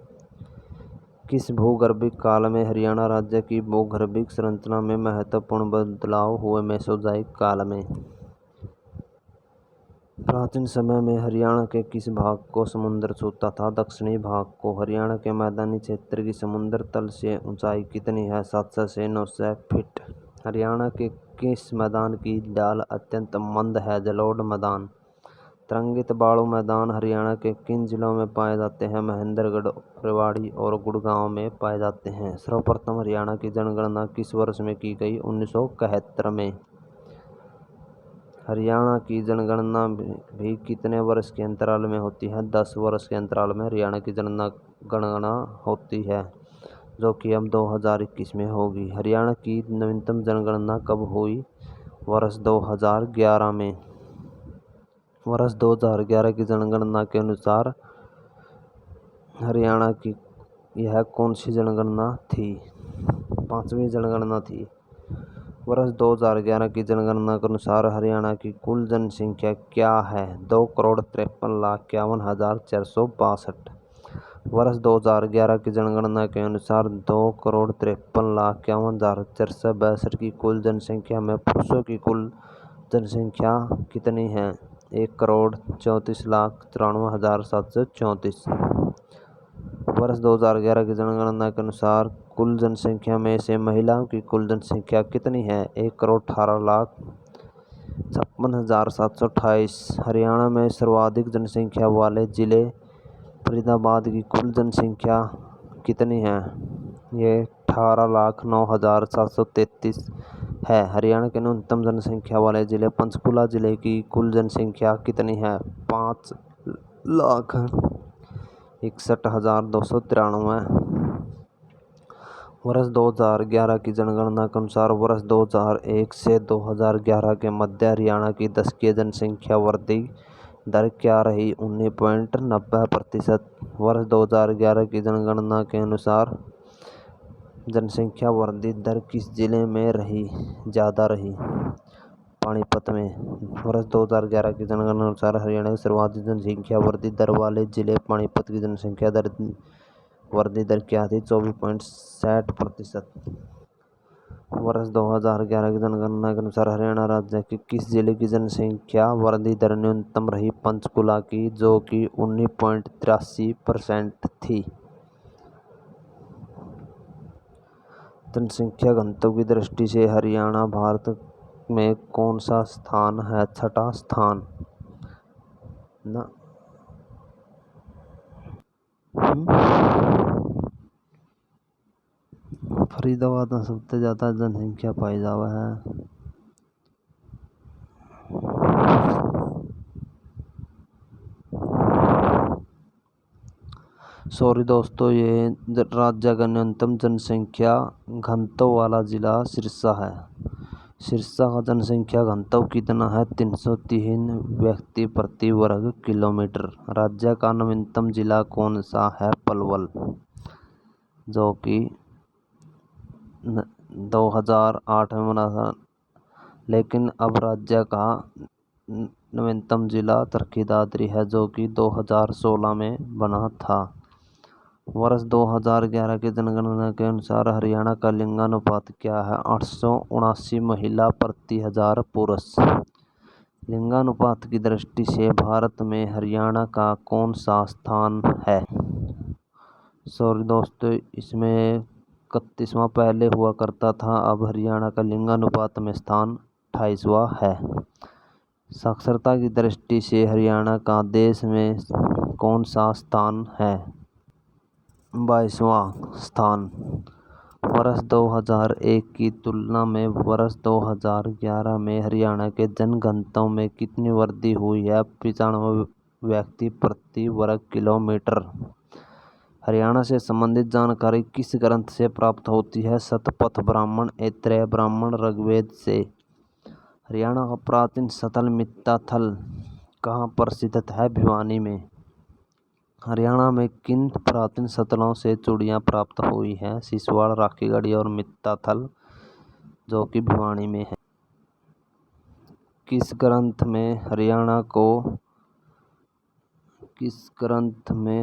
किस भूगर्भिक काल में हरियाणा राज्य की भूगर्भिक संरचना में महत्वपूर्ण बदलाव हुए? मेसोजोइक काल में। प्राचीन समय में हरियाणा के किस भाग को समुद्र छूता था? दक्षिणी भाग को। हरियाणा के मैदानी क्षेत्र की समुद्र तल से ऊंचाई कितनी है? 700 से 900 फीट। हरियाणा के किस मैदान की ढाल अत्यंत मंद है? जलोढ़ मैदान। तरंगित बालू मैदान हरियाणा के किन जिलों में पाए जाते हैं? महेंद्रगढ़, रेवाड़ी और गुड़गांव में पाए जाते हैं। सर्वप्रथम हरियाणा की जनगणना किस वर्ष में की गई? 1971 में। हरियाणा की जनगणना भी कितने वर्ष के अंतराल में होती है? 10 वर्ष के अंतराल में हरियाणा की जनगणना होती है। जो कि अब 2021 में होगी। हरियाणा की नवीनतम जनगणना कब हुई? वर्ष 2011 में। वर्ष 2011 की जनगणना के अनुसार हरियाणा की यह कौन सी जनगणना थी? 5वीं जनगणना थी। वर्ष 2011 की जनगणना के अनुसार हरियाणा की कुल जनसंख्या क्या है? 2,53,51,462। वर्ष 2011 की जनगणना के अनुसार 2,53,51,462 की कुल जनसंख्या में पुरुषों की कुल जनसंख्या कितनी है? 1,34,94,734। वर्ष 2011 की जनगणना के अनुसार कुल जनसंख्या में से महिलाओं की कुल जनसंख्या कितनी है? 1,18,56,728। हरियाणा में सर्वाधिक जनसंख्या वाले जिले फरीदाबाद की कुल जनसंख्या कितनी है? ये 18,09,733 है। हरियाणा के न्यूनतम जनसंख्या वाले जिले पंचकुला जिले की कुल जनसंख्या कितनी है? 5,61,293। वर्ष 2011 की जनगणना के अनुसार वर्ष 2001 से 2011 के मध्य हरियाणा की दशकीय जनसंख्या वृद्धि दर क्या रही? 19.90%। वर्ष 2011 की जनगणना के अनुसार जनसंख्या वृद्धि दर किस जिले में ज़्यादा रही? पानीपत में। वर्ष 2011 की जनगणना के अनुसार हरियाणा की सर्वाधिक जनसंख्या वृद्धि दर वाले जिले पानीपत की जनसंख्या वृद्धि दर क्या थी? 24.60%। वर्ष 2011 की जनगणना के अनुसार हरियाणा राज्य के किस जिले की जनसंख्या वृद्धि दर न्यूनतम रही? पंचकुला की, जो कि 19.83% थी। जनसंख्या घनत्व की दृष्टि से हरियाणा भारत में कौन सा स्थान है? 6ठा स्थान। फरीदाबाद में सबसे ज्यादा जनसंख्या पाई जावा है। सॉरी दोस्तों, ये राज्य का न्यूनतम जनसंख्या घनत्व वाला जिला सिरसा है। सिरसा का जनसंख्या घनत्व कितना है? 303 व्यक्ति प्रति वर्ग किलोमीटर। राज्य का नवीनतम जिला कौन सा है? पलवल, जो कि 2008 में बना था, लेकिन अब राज्य का नवीनतम जिला चरखी-दादरी है, जो कि 2016 में बना था। वर्ष 2011 की जनगणना के अनुसार हरियाणा का लिंगानुपात क्या है? 879 महिला प्रति 1000 पुरुष। लिंगानुपात की दृष्टि से भारत में हरियाणा का कौन सा स्थान है? सॉरी दोस्तों, इसमें 31वां पहले हुआ करता था, अब हरियाणा का लिंगानुपात में स्थान 28वां है। साक्षरता की दृष्टि से हरियाणा का देश में कौन सा स्थान है? 22वां स्थान। वर्ष 2001 की तुलना में वर्ष 2011 में हरियाणा के जनघनत्व में कितनी वृद्धि हुई है? 95 व्यक्ति प्रति वर्ग किलोमीटर। हरियाणा से संबंधित जानकारी किस ग्रंथ से प्राप्त होती है? शतपथ ब्राह्मण, ऐतरेय ब्राह्मण, ऋग्वेद से। हरियाणा का प्राचीन स्थल मित्ताथल कहाँ पर स्थित है? भिवानी में। हरियाणा में किन प्राचीन स्थलों से चूड़ियाँ प्राप्त हुई हैं? सिसवाड़, राखीगढ़ी और मित्ताथल, जो कि भिवानी में है। किस ग्रंथ में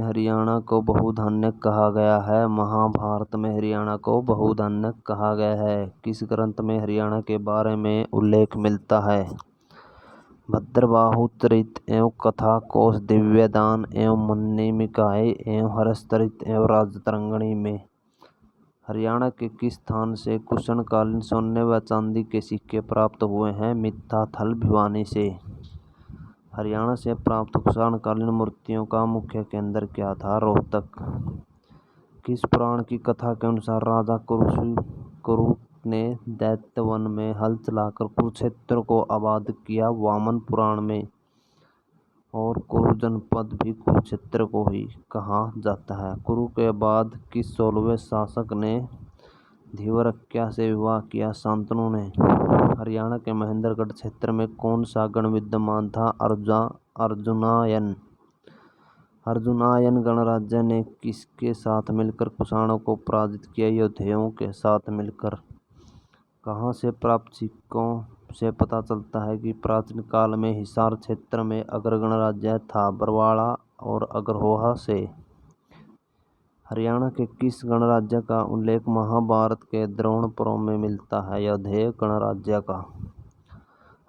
हरियाणा को बहुधान्य कहा गया है? महाभारत में हरियाणा को बहुधान्य कहा गया है। किस ग्रंथ में हरियाणा के बारे में उल्लेख मिलता है? भद्रबाहु चरित एवं कथा कोश, दिव्यदान एवं मन्नी निकाय एवं हर्षचरित एवं राजतरंगिणी में। हरियाणा के किस स्थान से कुषाणकालीन सोने व चांदी के सिक्के प्राप्त हुए हैं? मित्ताथल, भिवानी से। हरियाणा से प्राप्त कुषाणकालीन मूर्तियों का मुख्य केंद्र क्या था? रोहतक। किस पुराण की कथा के अनुसार राजा कुरु ने दैत्य वन में हल चलाकर कुरुक्षेत्र को आबाद किया? वामन पुराण में। और कुरु जनपद भी कुरुक्षेत्र को ही कहा जाता है। कुरु के बाद किस 16वें शासक ने धीवरक्या से विवाह किया? शांतनु ने। हरियाणा के महेंद्रगढ़ क्षेत्र में कौन सा गण विद्यमान था? अर्जुनायन। अर्जुनायन गणराज्य ने किसके साथ मिलकर कुषाणों को पराजित किया? योद्धयों के साथ मिलकर। कहाँ से प्राप्त सिक्कों से पता चलता है कि प्राचीन काल में हिसार क्षेत्र में अग्र गणराज्य था? बरवाड़ा और अग्रहोहा से। हरियाणा के किस गणराज्य का उल्लेख महाभारत के द्रोण पर्व में मिलता है? यौधेय गणराज्य का।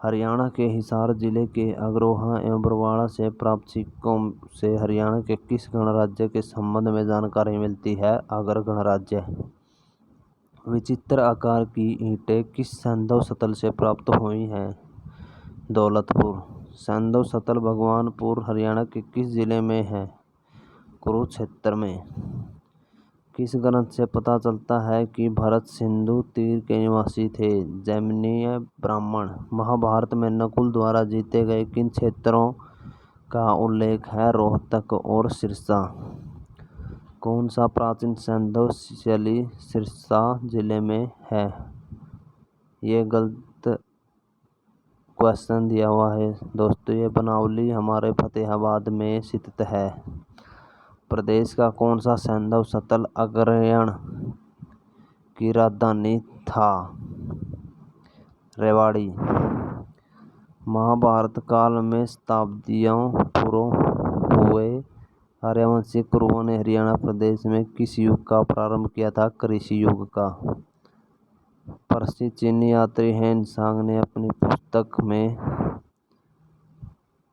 हरियाणा के हिसार जिले के अग्रहोहा एवं बरवाड़ा से प्राप्त सिक्कों से हरियाणा के किस गणराज्य के संबंध में जानकारी मिलती है? अग्र गणराज्य। विचित्र आकार की ईंटें किस सैंधव सतल से प्राप्त हुई हैं? दौलतपुर। सैंधव सतल भगवानपुर हरियाणा के किस जिले में है? कुरुक्षेत्र में। किस ग्रंथ से पता चलता है कि भरत सिंधु तीर के निवासी थे? जैमिनीय ब्राह्मण। महाभारत में नकुल द्वारा जीते गए किन क्षेत्रों का उल्लेख है? रोहतक और सिरसा। कौन सा प्राचीन सैंधव शैली सिरसा जिले में है? ये गलत क्वेश्चन दिया हुआ है दोस्तों। ये बनावली हमारे फतेहाबाद में स्थित है। प्रदेश का कौन सा सैंधव सतल अग्रयण की राजधानी था? रेवाड़ी। महाभारत काल में शताब्दियों पूर्व हुए आर्यवंशी कुरुओं ने हरियाणा प्रदेश में किस युग का प्रारंभ किया था? कृषि युग का। प्रसिद्ध चीनी यात्री हेन सांग ने अपनी पुस्तक में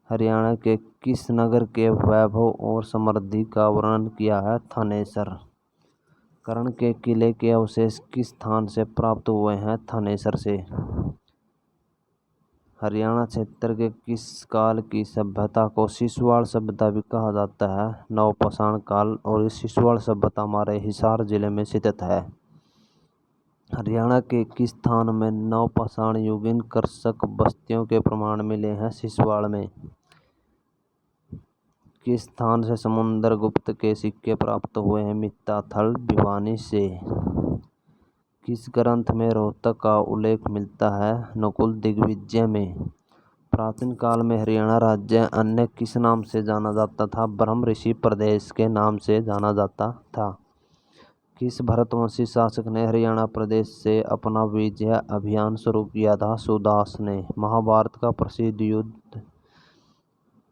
हरियाणा के किस नगर के वैभव और समृद्धि का वर्णन किया है? थानेसर। कर्ण के किले के अवशेष किस स्थान से प्राप्त हुए हैं? थानेसर से। हरियाणा क्षेत्र के किस काल की सभ्यता को शिशुवाड़ सभ्यता भी कहा जाता है? नवपाषाण काल। और इस शिशुवाड़ सभ्यता हमारे हिसार जिले में स्थित है। हरियाणा के किस स्थान में नवपाषाण युगीन कृषक बस्तियों के प्रमाण मिले हैं? शिशुवाड़ में। किस स्थान से समुद्रगुप्त के सिक्के प्राप्त हुए हैं? मित्ताथल भिवानी से। किस ग्रंथ में रोहतक का उल्लेख मिलता है? नकुल दिग्विजय में। प्राचीन काल में हरियाणा राज्य अन्य किस नाम से जाना जाता था? ब्रह्म ऋषि प्रदेश के नाम से जाना जाता था। किस भरतवंशी शासक ने हरियाणा प्रदेश से अपना विजय अभियान शुरू किया था? सुदास ने। महाभारत का प्रसिद्ध युद्ध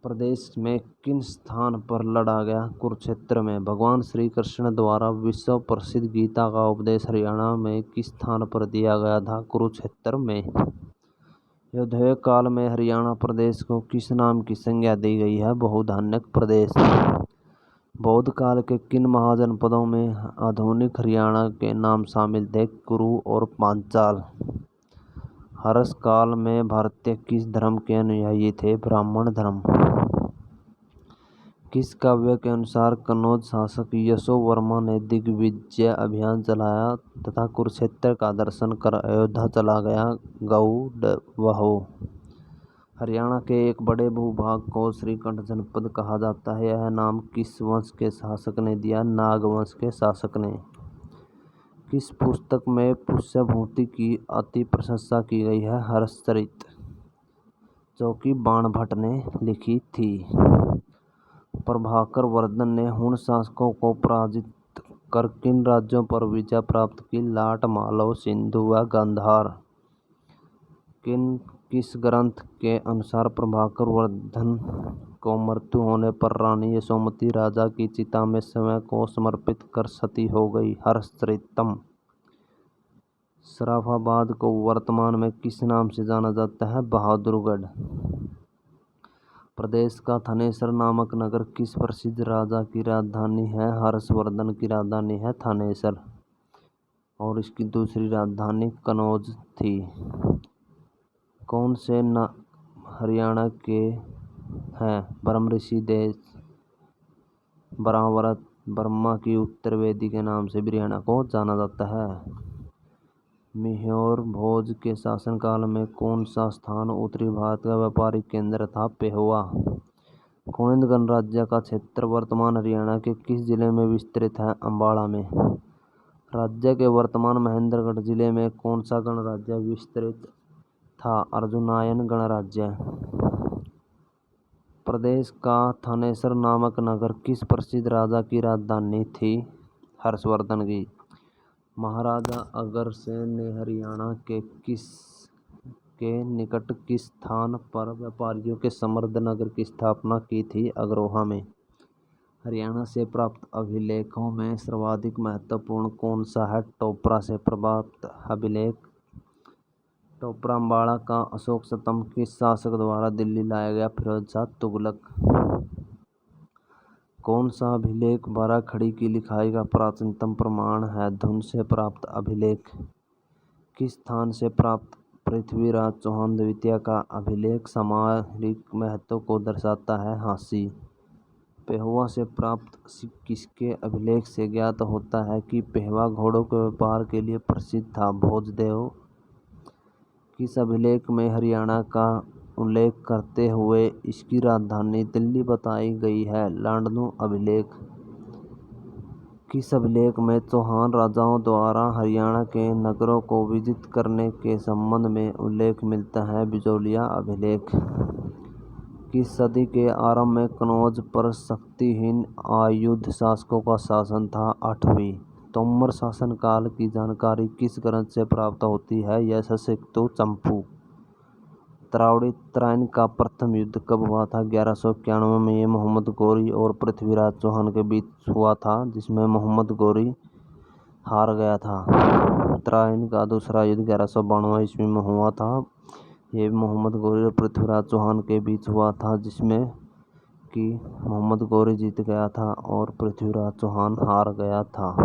प्रदेश में किन स्थान पर लड़ा गया? कुरुक्षेत्र में। भगवान श्री कृष्ण द्वारा विश्व प्रसिद्ध गीता का उपदेश हरियाणा में किस स्थान पर दिया गया था? कुरुक्षेत्र में। यौधेय काल में हरियाणा प्रदेश को किस नाम की संज्ञा दी गई है? बहुधान्यक प्रदेश। बौद्ध काल के किन महाजनपदों में आधुनिक हरियाणा के नाम शामिल थे? कुरु और पांचाल। हर्ष काल में भारतीय किस धर्म के अनुयायी थे? ब्राह्मण धर्म। किस काव्य के अनुसार कन्नौज शासक यशोवर्मा ने दिग्विजय अभियान चलाया तथा कुरुक्षेत्र का दर्शन कर अयोध्या चला गया? गौडवहो। हरियाणा के एक बड़े भूभाग को श्रीकंठ जनपद कहा जाता है। यह नाम किस वंश के शासक ने दिया? नाग वंश के शासक ने। किस पुस्तक में पुष्यभूति की अति प्रशंसा की गई है? हर्षचरित, जो कि बाणभट्ट ने लिखी थी। प्रभाकर वर्धन ने हुण शासकों को पराजित कर किन राज्यों पर विजय प्राप्त की? लाट, मालव, सिंधु व गांधार। किस ग्रंथ के अनुसार प्रभाकर वर्धन को मृत्यु होने पर रानी यशोमती राजा की चिता में स्वयं को समर्पित कर सती हो गई? हर्षचरितम्। सराफाबाद को वर्तमान में किस नाम से जाना जाता है? बहादुरगढ़। प्रदेश का थानेसर नामक नगर किस प्रसिद्ध राजा की राजधानी है? हर्षवर्धन की राजधानी है थानेसर और इसकी दूसरी राजधानी कन्नौज थी। कौन से हरियाणा के हैं? ब्रह्म ऋषि देश बरावरत ब्रह्मा की उत्तर वेदी के नाम से भी हरियाणा को जाना जाता है। मिहिर भोज के शासनकाल में कौन सा स्थान उत्तरी भारत का व्यापारिक केंद्र था? पेहोवा। गोविंद गणराज्य का क्षेत्र वर्तमान हरियाणा के किस जिले में विस्तृत है? अम्बाला में। राज्य के वर्तमान महेंद्रगढ़ जिले में कौन सा गणराज्य विस्तृत था? अर्जुनायन गणराज्य। प्रदेश का थानेसर नामक नगर किस प्रसिद्ध राजा की राजधानी थी? हर्षवर्धन की। महाराजा अग्रसेन ने हरियाणा के निकट किस स्थान पर व्यापारियों के समृद्ध नगर की स्थापना की थी? अग्रोहा में। हरियाणा से प्राप्त अभिलेखों में सर्वाधिक महत्वपूर्ण कौन सा है? टोपरा से प्राप्त अभिलेख। टोपरा अम्बाड़ा का अशोक स्तंभ किस शासक द्वारा दिल्ली लाया गया? फिरोज शाह तुगलक। कौन सा अभिलेख बाराखड़ी की लिखाई का प्राचीनतम प्रमाण है? धुन से प्राप्त अभिलेख। किस स्थान से प्राप्त पृथ्वीराज चौहान द्वितीय का अभिलेख सामरिक महत्व को दर्शाता है? हांसी। पेहवा से प्राप्त किसके अभिलेख से ज्ञात होता है कि पेहवा घोड़ों के व्यापार के लिए प्रसिद्ध था? भोजदेव। किस अभिलेख में हरियाणा का उल्लेख करते हुए इसकी राजधानी दिल्ली बताई गई है? लांडनु अभिलेख। किस अभिलेख में चौहान राजाओं द्वारा हरियाणा के नगरों को विजित करने के संबंध में उल्लेख मिलता है? बिजौलिया अभिलेख। किस सदी के आरंभ में कन्नौज पर शक्तिहीन आयुध शासकों का शासन था? 8वीं। तोमर शासनकाल की जानकारी किस ग्रंथ से प्राप्त होती है? यशस्वितु चंपू। त्रावड़ी त्राइन का प्रथम युद्ध कब हुआ था? 1191 में। ये मोहम्मद गौरी और पृथ्वीराज चौहान के बीच हुआ था, जिसमें मोहम्मद गौरी हार गया था। त्राइन का दूसरा युद्ध 1192 ईस्वी में हुआ था। ये मोहम्मद गौरी और पृथ्वीराज चौहान के बीच हुआ था, जिसमें कि मोहम्मद गौरी जीत गया था और पृथ्वीराज चौहान हार गया था।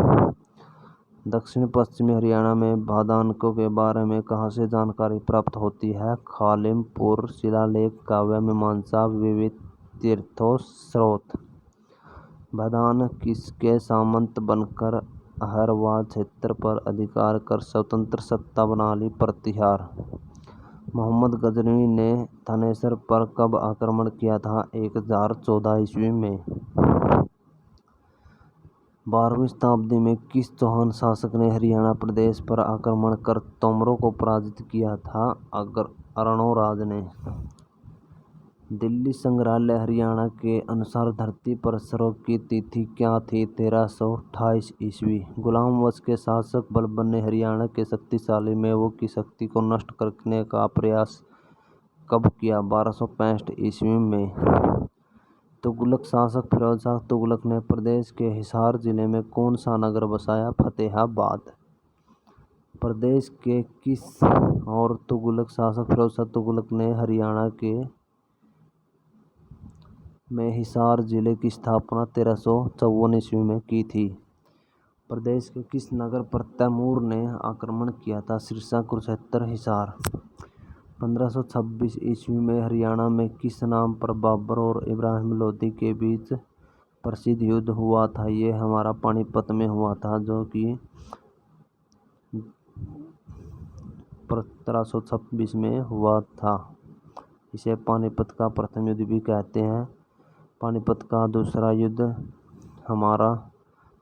दक्षिण पश्चिमी हरियाणा में भादानकों के बारे में कहाँ से जानकारी प्राप्त होती है? खालिमपुर शिलालेख, काव्य मीमांसा, विविध तीर्थों स्रोत। भादान किसके सामंत बनकर अहरवाल क्षेत्र पर अधिकार कर स्वतंत्र सत्ता बना ली? प्रतिहार। मोहम्मद गजनवी ने थानेसर पर कब आक्रमण किया था? 1014 ईस्वी में। 12वीं शताब्दी में किस चौहान शासक ने हरियाणा प्रदेश पर आक्रमण कर तोमरों को पराजित किया था? अर्णोराज ने। दिल्ली संग्रहालय हरियाणा के अनुसार धरती पर सर्व की तिथि क्या थी? 1328 ईस्वी। गुलाम वंश के शासक बलबन ने हरियाणा के शक्तिशाली मेवों की शक्ति को नष्ट करने का प्रयास कब किया? 1265 ईस्वी में। तुगलक शासक फिरोज शाह तुगलक ने प्रदेश के हिसार जिले में कौन सा नगर बसाया? फतेहाबाद। प्रदेश के किस और तुगलक शासक फिरोज शाह तुगलक ने हरियाणा के में हिसार जिले की स्थापना 1354 ईस्वी में की थी? प्रदेश के किस नगर पर तैमूर ने आक्रमण किया था? सिरसा, कुरुक्षेत्र, हिसार। 1526 ईस्वी में हरियाणा में किस नाम पर बाबर और इब्राहिम लोदी के बीच प्रसिद्ध युद्ध हुआ था? ये हमारा पानीपत में हुआ था, जो कि 1326 में हुआ था। इसे पानीपत का प्रथम युद्ध भी कहते हैं। पानीपत का दूसरा युद्ध हमारा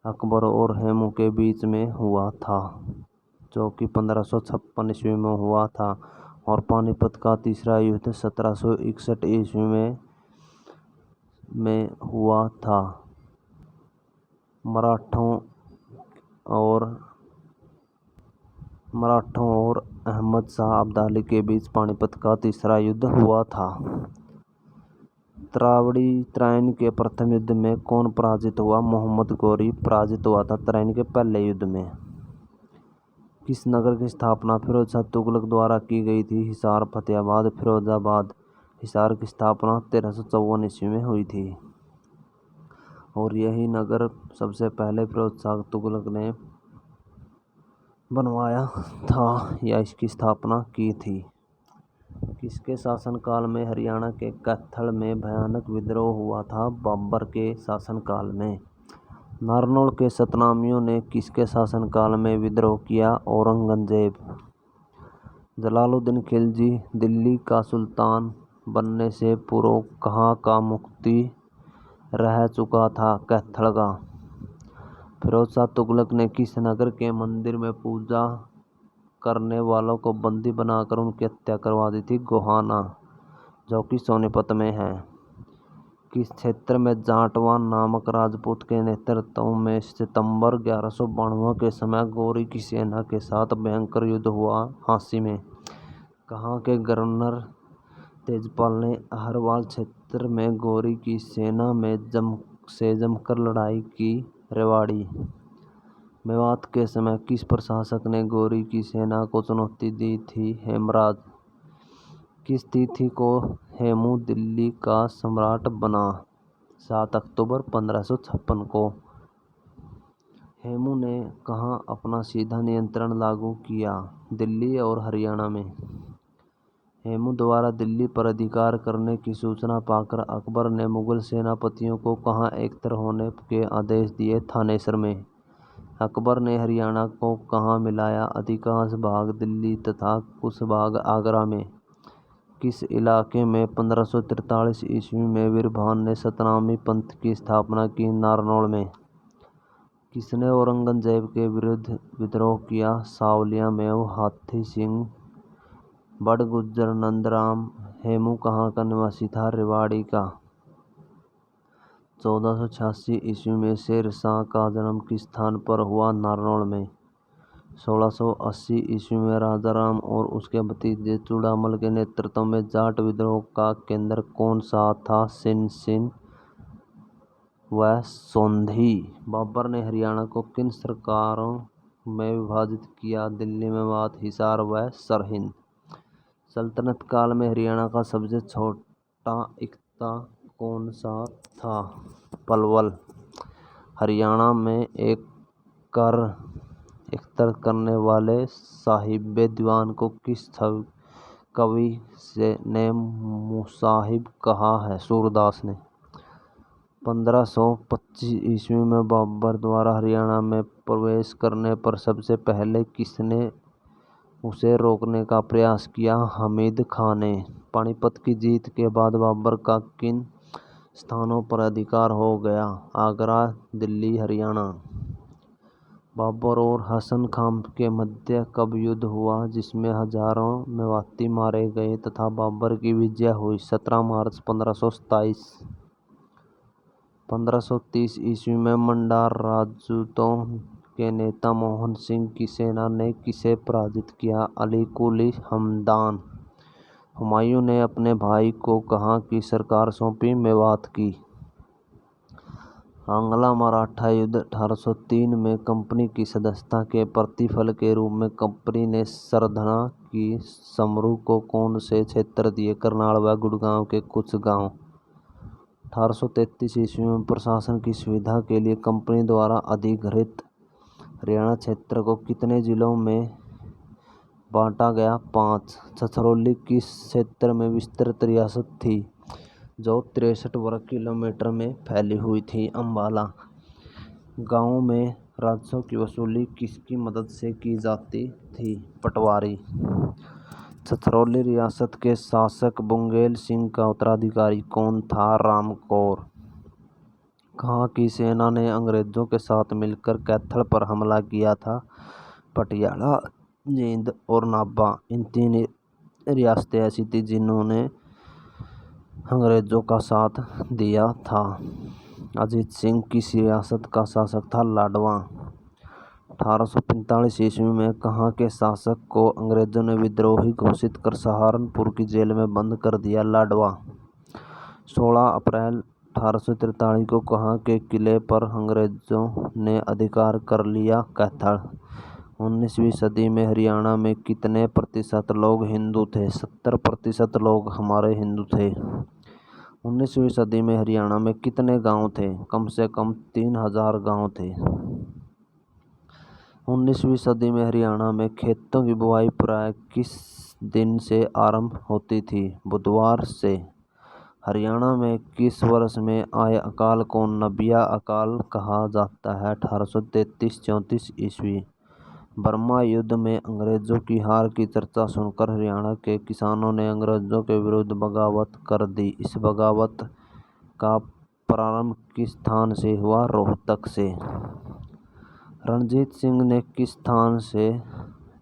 अकबर और हेमू के बीच में हुआ था, जो कि 1556 ईस्वी में हुआ था। और पानीपत का तीसरा युद्ध 1761 ईस्वी में हुआ था। मराठों और अहमद शाह अब्दाली के बीच पानीपत का तीसरा युद्ध हुआ था। त्रावड़ी त्राइन के प्रथम युद्ध में कौन पराजित हुआ? मोहम्मद गौरी पराजित हुआ था त्राइन के पहले युद्ध में। किस नगर की स्थापना फिरोज शाह तुगलक द्वारा की गई थी? हिसार, फतेहाबाद, फिरोजाबाद। हिसार की स्थापना 1354 ईस्वी में हुई थी और यही नगर सबसे पहले फिरोज शाह तुगलक ने बनवाया था या इसकी स्थापना की थी। किसके शासनकाल में हरियाणा के कैथल में भयानक विद्रोह हुआ था? बाबर के शासनकाल में। नारनौल के सतनामियों ने किसके शासनकाल में विद्रोह किया? औरंगजेब। जलालुद्दीन खिलजी दिल्ली का सुल्तान बनने से पूर्व कहाँ का मुक्ति रह चुका था? कैथल का। फिरोज शाह तुगलक ने किस नगर के मंदिर में पूजा करने वालों को बंदी बनाकर उनकी हत्या करवा दी थी? गोहाना, जो कि सोनीपत में है। किस क्षेत्र में जाटवा नामक राजपूत के नेतृत्व में सितंबर 1192 के समय गौरी की सेना के साथ भयंकर युद्ध हुआ? झांसी में। कहाँ के गवर्नर तेजपाल ने अहरवाल क्षेत्र में गौरी की सेना में जमकर लड़ाई की? रेवाड़ी। मेवात के समय किस प्रशासक ने गौरी की सेना को चुनौती दी थी? हेमराज। किस तिथि को हेमू दिल्ली का सम्राट बना? 7 अक्टूबर 1556 को। हेमू ने कहाँ अपना सीधा नियंत्रण लागू किया? दिल्ली और हरियाणा में। हेमू द्वारा दिल्ली पर अधिकार करने की सूचना पाकर अकबर ने मुगल सेनापतियों को कहाँ एकत्र होने के आदेश दिए? थानेसर में। अकबर ने हरियाणा को कहाँ मिलाया? अधिकांश भाग दिल्ली तथा कुछ भाग आगरा में। किस इलाके में 1543 ईस्वी में वीरभान ने सतनामी पंथ की स्थापना की? नारनौल में। किसने औरंगजेब के विरुद्ध विद्रोह किया? सावलिया में हाथी सिंह, बड़गुज्जर, नंदराम। हेमू कहाँ का निवासी था? रेवाड़ी का। 1486 ईस्वी में शेर शाह का जन्म किस स्थान पर हुआ? नारनौल में। 1680 ईस्वी में राजाराम और उसके भतीजे चूड़ामल के नेतृत्व में जाट विद्रोह का केंद्र कौन सा था? सिनसिन व सोंधी। बाबर ने हरियाणा को किन सरकारों में विभाजित किया? दिल्ली, मेवात, हिसार व सरहिंद। सल्तनत काल में हरियाणा का सबसे छोटा इक्ता कौन सा था? पलवल। हरियाणा में एक कर एकत्र करने वाले साहिबे दीवान को किस कवि ने मुसाहिब कहा है? सूरदास ने। 1525 ईस्वी में बाबर द्वारा हरियाणा में प्रवेश करने पर सबसे पहले किसने उसे रोकने का प्रयास किया? हमीद खां ने। पानीपत की जीत के बाद बाबर का किन स्थानों पर अधिकार हो गया? आगरा, दिल्ली, हरियाणा। बाबर और हसन खां के मध्य कब युद्ध हुआ जिसमें हजारों मेवाती मारे गए तथा बाबर की विजय हुई? 17 मार्च 1527। 1530 ईस्वी में मंडार राजपूतों के नेता मोहन सिंह की सेना ने किसे पराजित किया? अली कुली हमदान। हुमायूं ने अपने भाई को कहाँ की सरकार सौंपी? मेवात की। आंग्ला मराठा युद्ध 1803 में कंपनी की सदस्यता के प्रतिफल के रूप में कंपनी ने सरधना की समरू को कौन से क्षेत्र दिए? करनाल व गुड़गांव के कुछ गांव। 1833 ईस्वी में प्रशासन की सुविधा के लिए कंपनी द्वारा अधिग्रहित हरियाणा क्षेत्र को कितने जिलों में बांटा गया? 5। छछरौली किस क्षेत्र में विस्तृत रियासत थी जो 63 वर्ग किलोमीटर में फैली हुई थी? अम्बाला। गाँवों में राजस्व की वसूली किसकी मदद से की जाती थी? पटवारी। छछरौली रियासत के शासक बुंगेल सिंह का उत्तराधिकारी कौन था? रामकौर। कहाँ की सेना ने अंग्रेजों के साथ मिलकर कैथल पर हमला किया था? पटियाला, जींद और नाभा। इन 3 रियासतें ऐसी थी जिन्होंने अंग्रेजों का साथ दिया था। अजीत सिंह किस रियासत का शासक था? लाडवा। 1845 ईस्वी में कहाँ के शासक को अंग्रेजों ने विद्रोही घोषित कर सहारनपुर की जेल में बंद कर दिया? लाडवा। 16 अप्रैल 1843 को कहाँ के किले पर अंग्रेजों ने अधिकार कर लिया? कैथल। 19वीं सदी में हरियाणा में कितने प्रतिशत लोग हिंदू थे? 70% लोग हमारे हिंदू थे। 19वीं सदी में हरियाणा में कितने गांव थे? कम से कम 3000 गांव थे। 19वीं सदी में हरियाणा में खेतों की बुवाई प्राय किस दिन से आरंभ होती थी? बुधवार से। हरियाणा में किस वर्ष में आए अकाल को नबिया अकाल कहा जाता है? 1833-34 ईस्वी। बर्मा युद्ध में अंग्रेजों की हार की चर्चा सुनकर हरियाणा के किसानों ने अंग्रेजों के विरुद्ध बगावत कर दी। इस बगावत का प्रारंभ किस स्थान से हुआ? रोहतक से। रणजीत सिंह ने किस स्थान से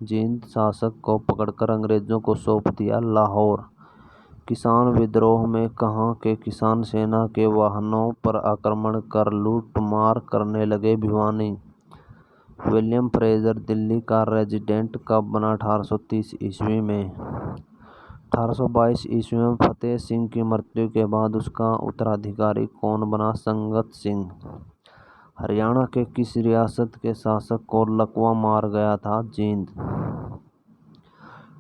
जींद शासक को पकड़कर अंग्रेजों को सौंप दिया? लाहौर। किसान विद्रोह में कहाँ के किसान सेना के वाहनों पर आक्रमण कर लूटमार करने लगे? भिवानी। विलियम फ्रेजर दिल्ली का रेजिडेंट कब बना? 1830 ईस्वी में। 1822 ईस्वी में फतेह सिंह की मृत्यु के बाद उसका उत्तराधिकारी कौन बना? संगत सिंह। हरियाणा के किस रियासत के शासक को लकवा मार गया था? जींद।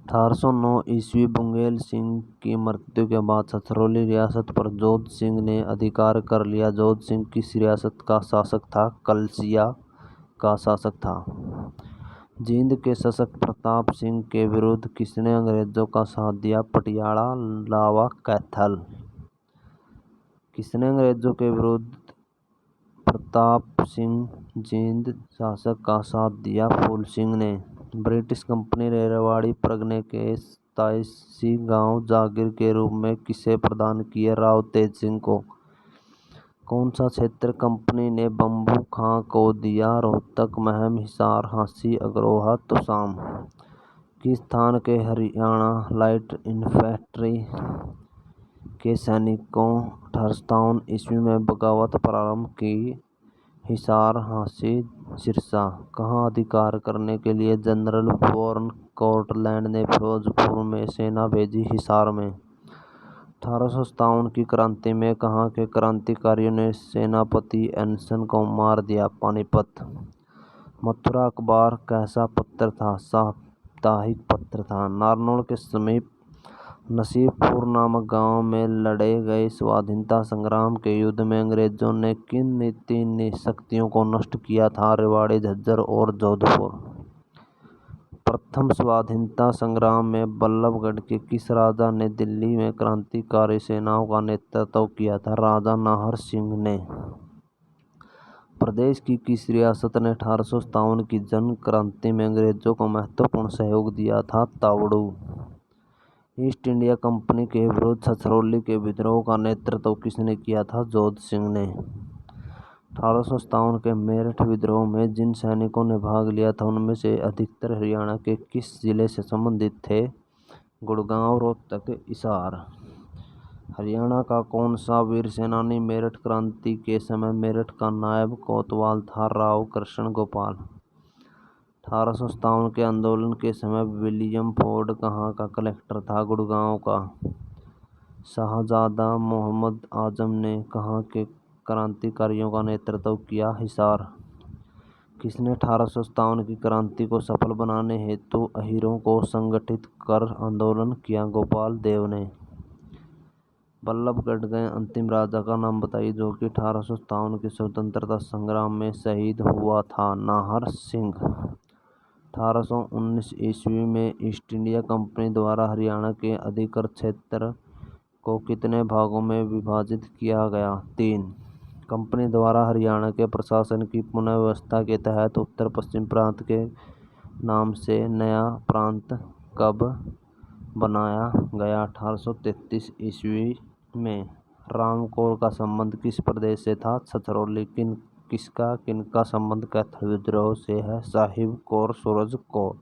1809 ईस्वी बुंगेल सिंह की मृत्यु के बाद छछरौली रियासत पर जोध सिंह ने अधिकार कर लिया। जोध सिंह किस रियासत का शासक था? कलसिया का शासक था। जींद के शासक प्रताप सिंह के विरुद्ध किसने अंग्रेजों का साथ दिया? पटियाला लावा कैथल। किसने अंग्रेजों के विरुद्ध प्रताप सिंह जींद शासक का साथ दिया? फूल सिंह ने। ब्रिटिश कंपनी ने रेवाड़ी परगने के 87 गांव जागीर के रूप में किसे प्रदान किए? राव तेज सिंह को। कौन सा क्षेत्र कंपनी ने बम्बू खां को दिया? रोहतक, महम, हिसार, हांसी, अग्रोहा, तोशाम। किस स्थान के हरियाणा लाइट इन्फेंट्री के सैनिकों 1857 ईस्वी में बगावत प्रारंभ की? हिसार, हांसी, सिरसा। कहाँ अधिकार करने के लिए जनरल वॉरेन कोर्टलैंड ने फिरोजपुर में सेना भेजी? हिसार में। 1857 की क्रांति में कहाँ के क्रांतिकारियों ने सेनापति एनसन को मार दिया? पानीपत। मथुरा अखबार कैसा पत्र था? साप्ताहिक पत्र था। नारनौल के समीप नसीबपुर नामक गांव में लड़े गए स्वाधीनता संग्राम के युद्ध में अंग्रेजों ने किन 3 शक्तियों को नष्ट किया था? रेवाड़ी, झज्जर और जोधपुर। प्रथम स्वाधीनता संग्राम में बल्लभगढ़ के किस राजा ने दिल्ली में क्रांतिकारी सेनाओं का नेतृत्व किया था? राजा नाहर सिंह ने। प्रदेश की किस रियासत ने 1857 की जन क्रांति में अंग्रेजों को महत्वपूर्ण सहयोग दिया था? तावड़ू। ईस्ट इंडिया कंपनी के विरुद्ध छछरौली के विद्रोह का नेतृत्व किसने किया था? जोध सिंह ने। 1857 के मेरठ विद्रोह में जिन सैनिकों ने भाग लिया था उनमें से अधिकतर हरियाणा के किस जिले से संबंधित थे? गुड़गांव, रोहतक, हिसार। हरियाणा का कौन सा वीर सेनानी मेरठ क्रांति के समय मेरठ का नायब कोतवाल था? राव कृष्ण गोपाल। 1857 के आंदोलन के समय विलियम फोर्ड कहाँ का कलेक्टर था? गुड़गांव का। शाहजादा मोहम्मद आजम ने कहाँ के क्रांतिकारियों का नेतृत्व किया? हिसार। किसने 1857 की क्रांति को सफल बनाने हेतु अहीरों को संगठित कर आंदोलन किया? गोपाल देव ने। बल्लभगढ़ गए अंतिम राजा का नाम बताइए जो कि 1857 के स्वतंत्रता संग्राम में शहीद हुआ था? नाहर सिंह। 1819 ईस्वी में ईस्ट इंडिया कंपनी द्वारा हरियाणा के अधिकृत क्षेत्र को कितने भागों में विभाजित किया गया? 3। कंपनी द्वारा हरियाणा के प्रशासन की पुनर्व्यवस्था के तहत उत्तर पश्चिम प्रांत के नाम से नया प्रांत कब बनाया गया? 1833 ईस्वी में। रामकौर का संबंध किस प्रदेश से था? छछरौली। किनका संबंध कैथल विद्रोह से है? साहिब कौर, सूरज कौर।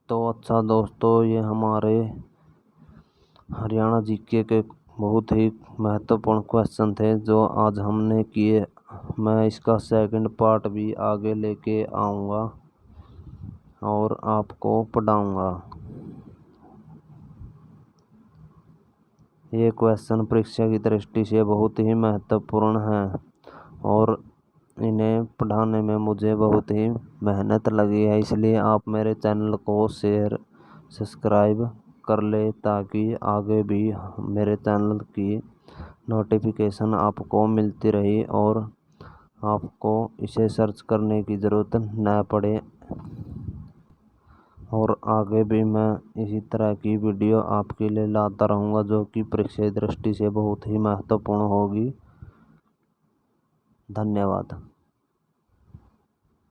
तो अच्छा दोस्तों, ये हमारे हरियाणा जीके के बहुत ही महत्वपूर्ण क्वेश्चन थे जो आज हमने किए। मैं इसका सेकंड पार्ट भी आगे लेके आऊँगा और आपको पढ़ाऊँगा। ये क्वेश्चन परीक्षा की दृष्टि से बहुत ही महत्वपूर्ण हैं और इन्हें पढ़ाने में मुझे बहुत ही मेहनत लगी है, इसलिए आप मेरे चैनल को शेयर सब्सक्राइब कर ले ताकि आगे भी मेरे चैनल की नोटिफिकेशन आपको मिलती रही और आपको इसे सर्च करने की ज़रूरत न पड़े। और आगे भी मैं इसी तरह की वीडियो आपके लिए लाता रहूँगा जो कि परीक्षा की दृष्टि से बहुत ही महत्वपूर्ण होगी। धन्यवाद।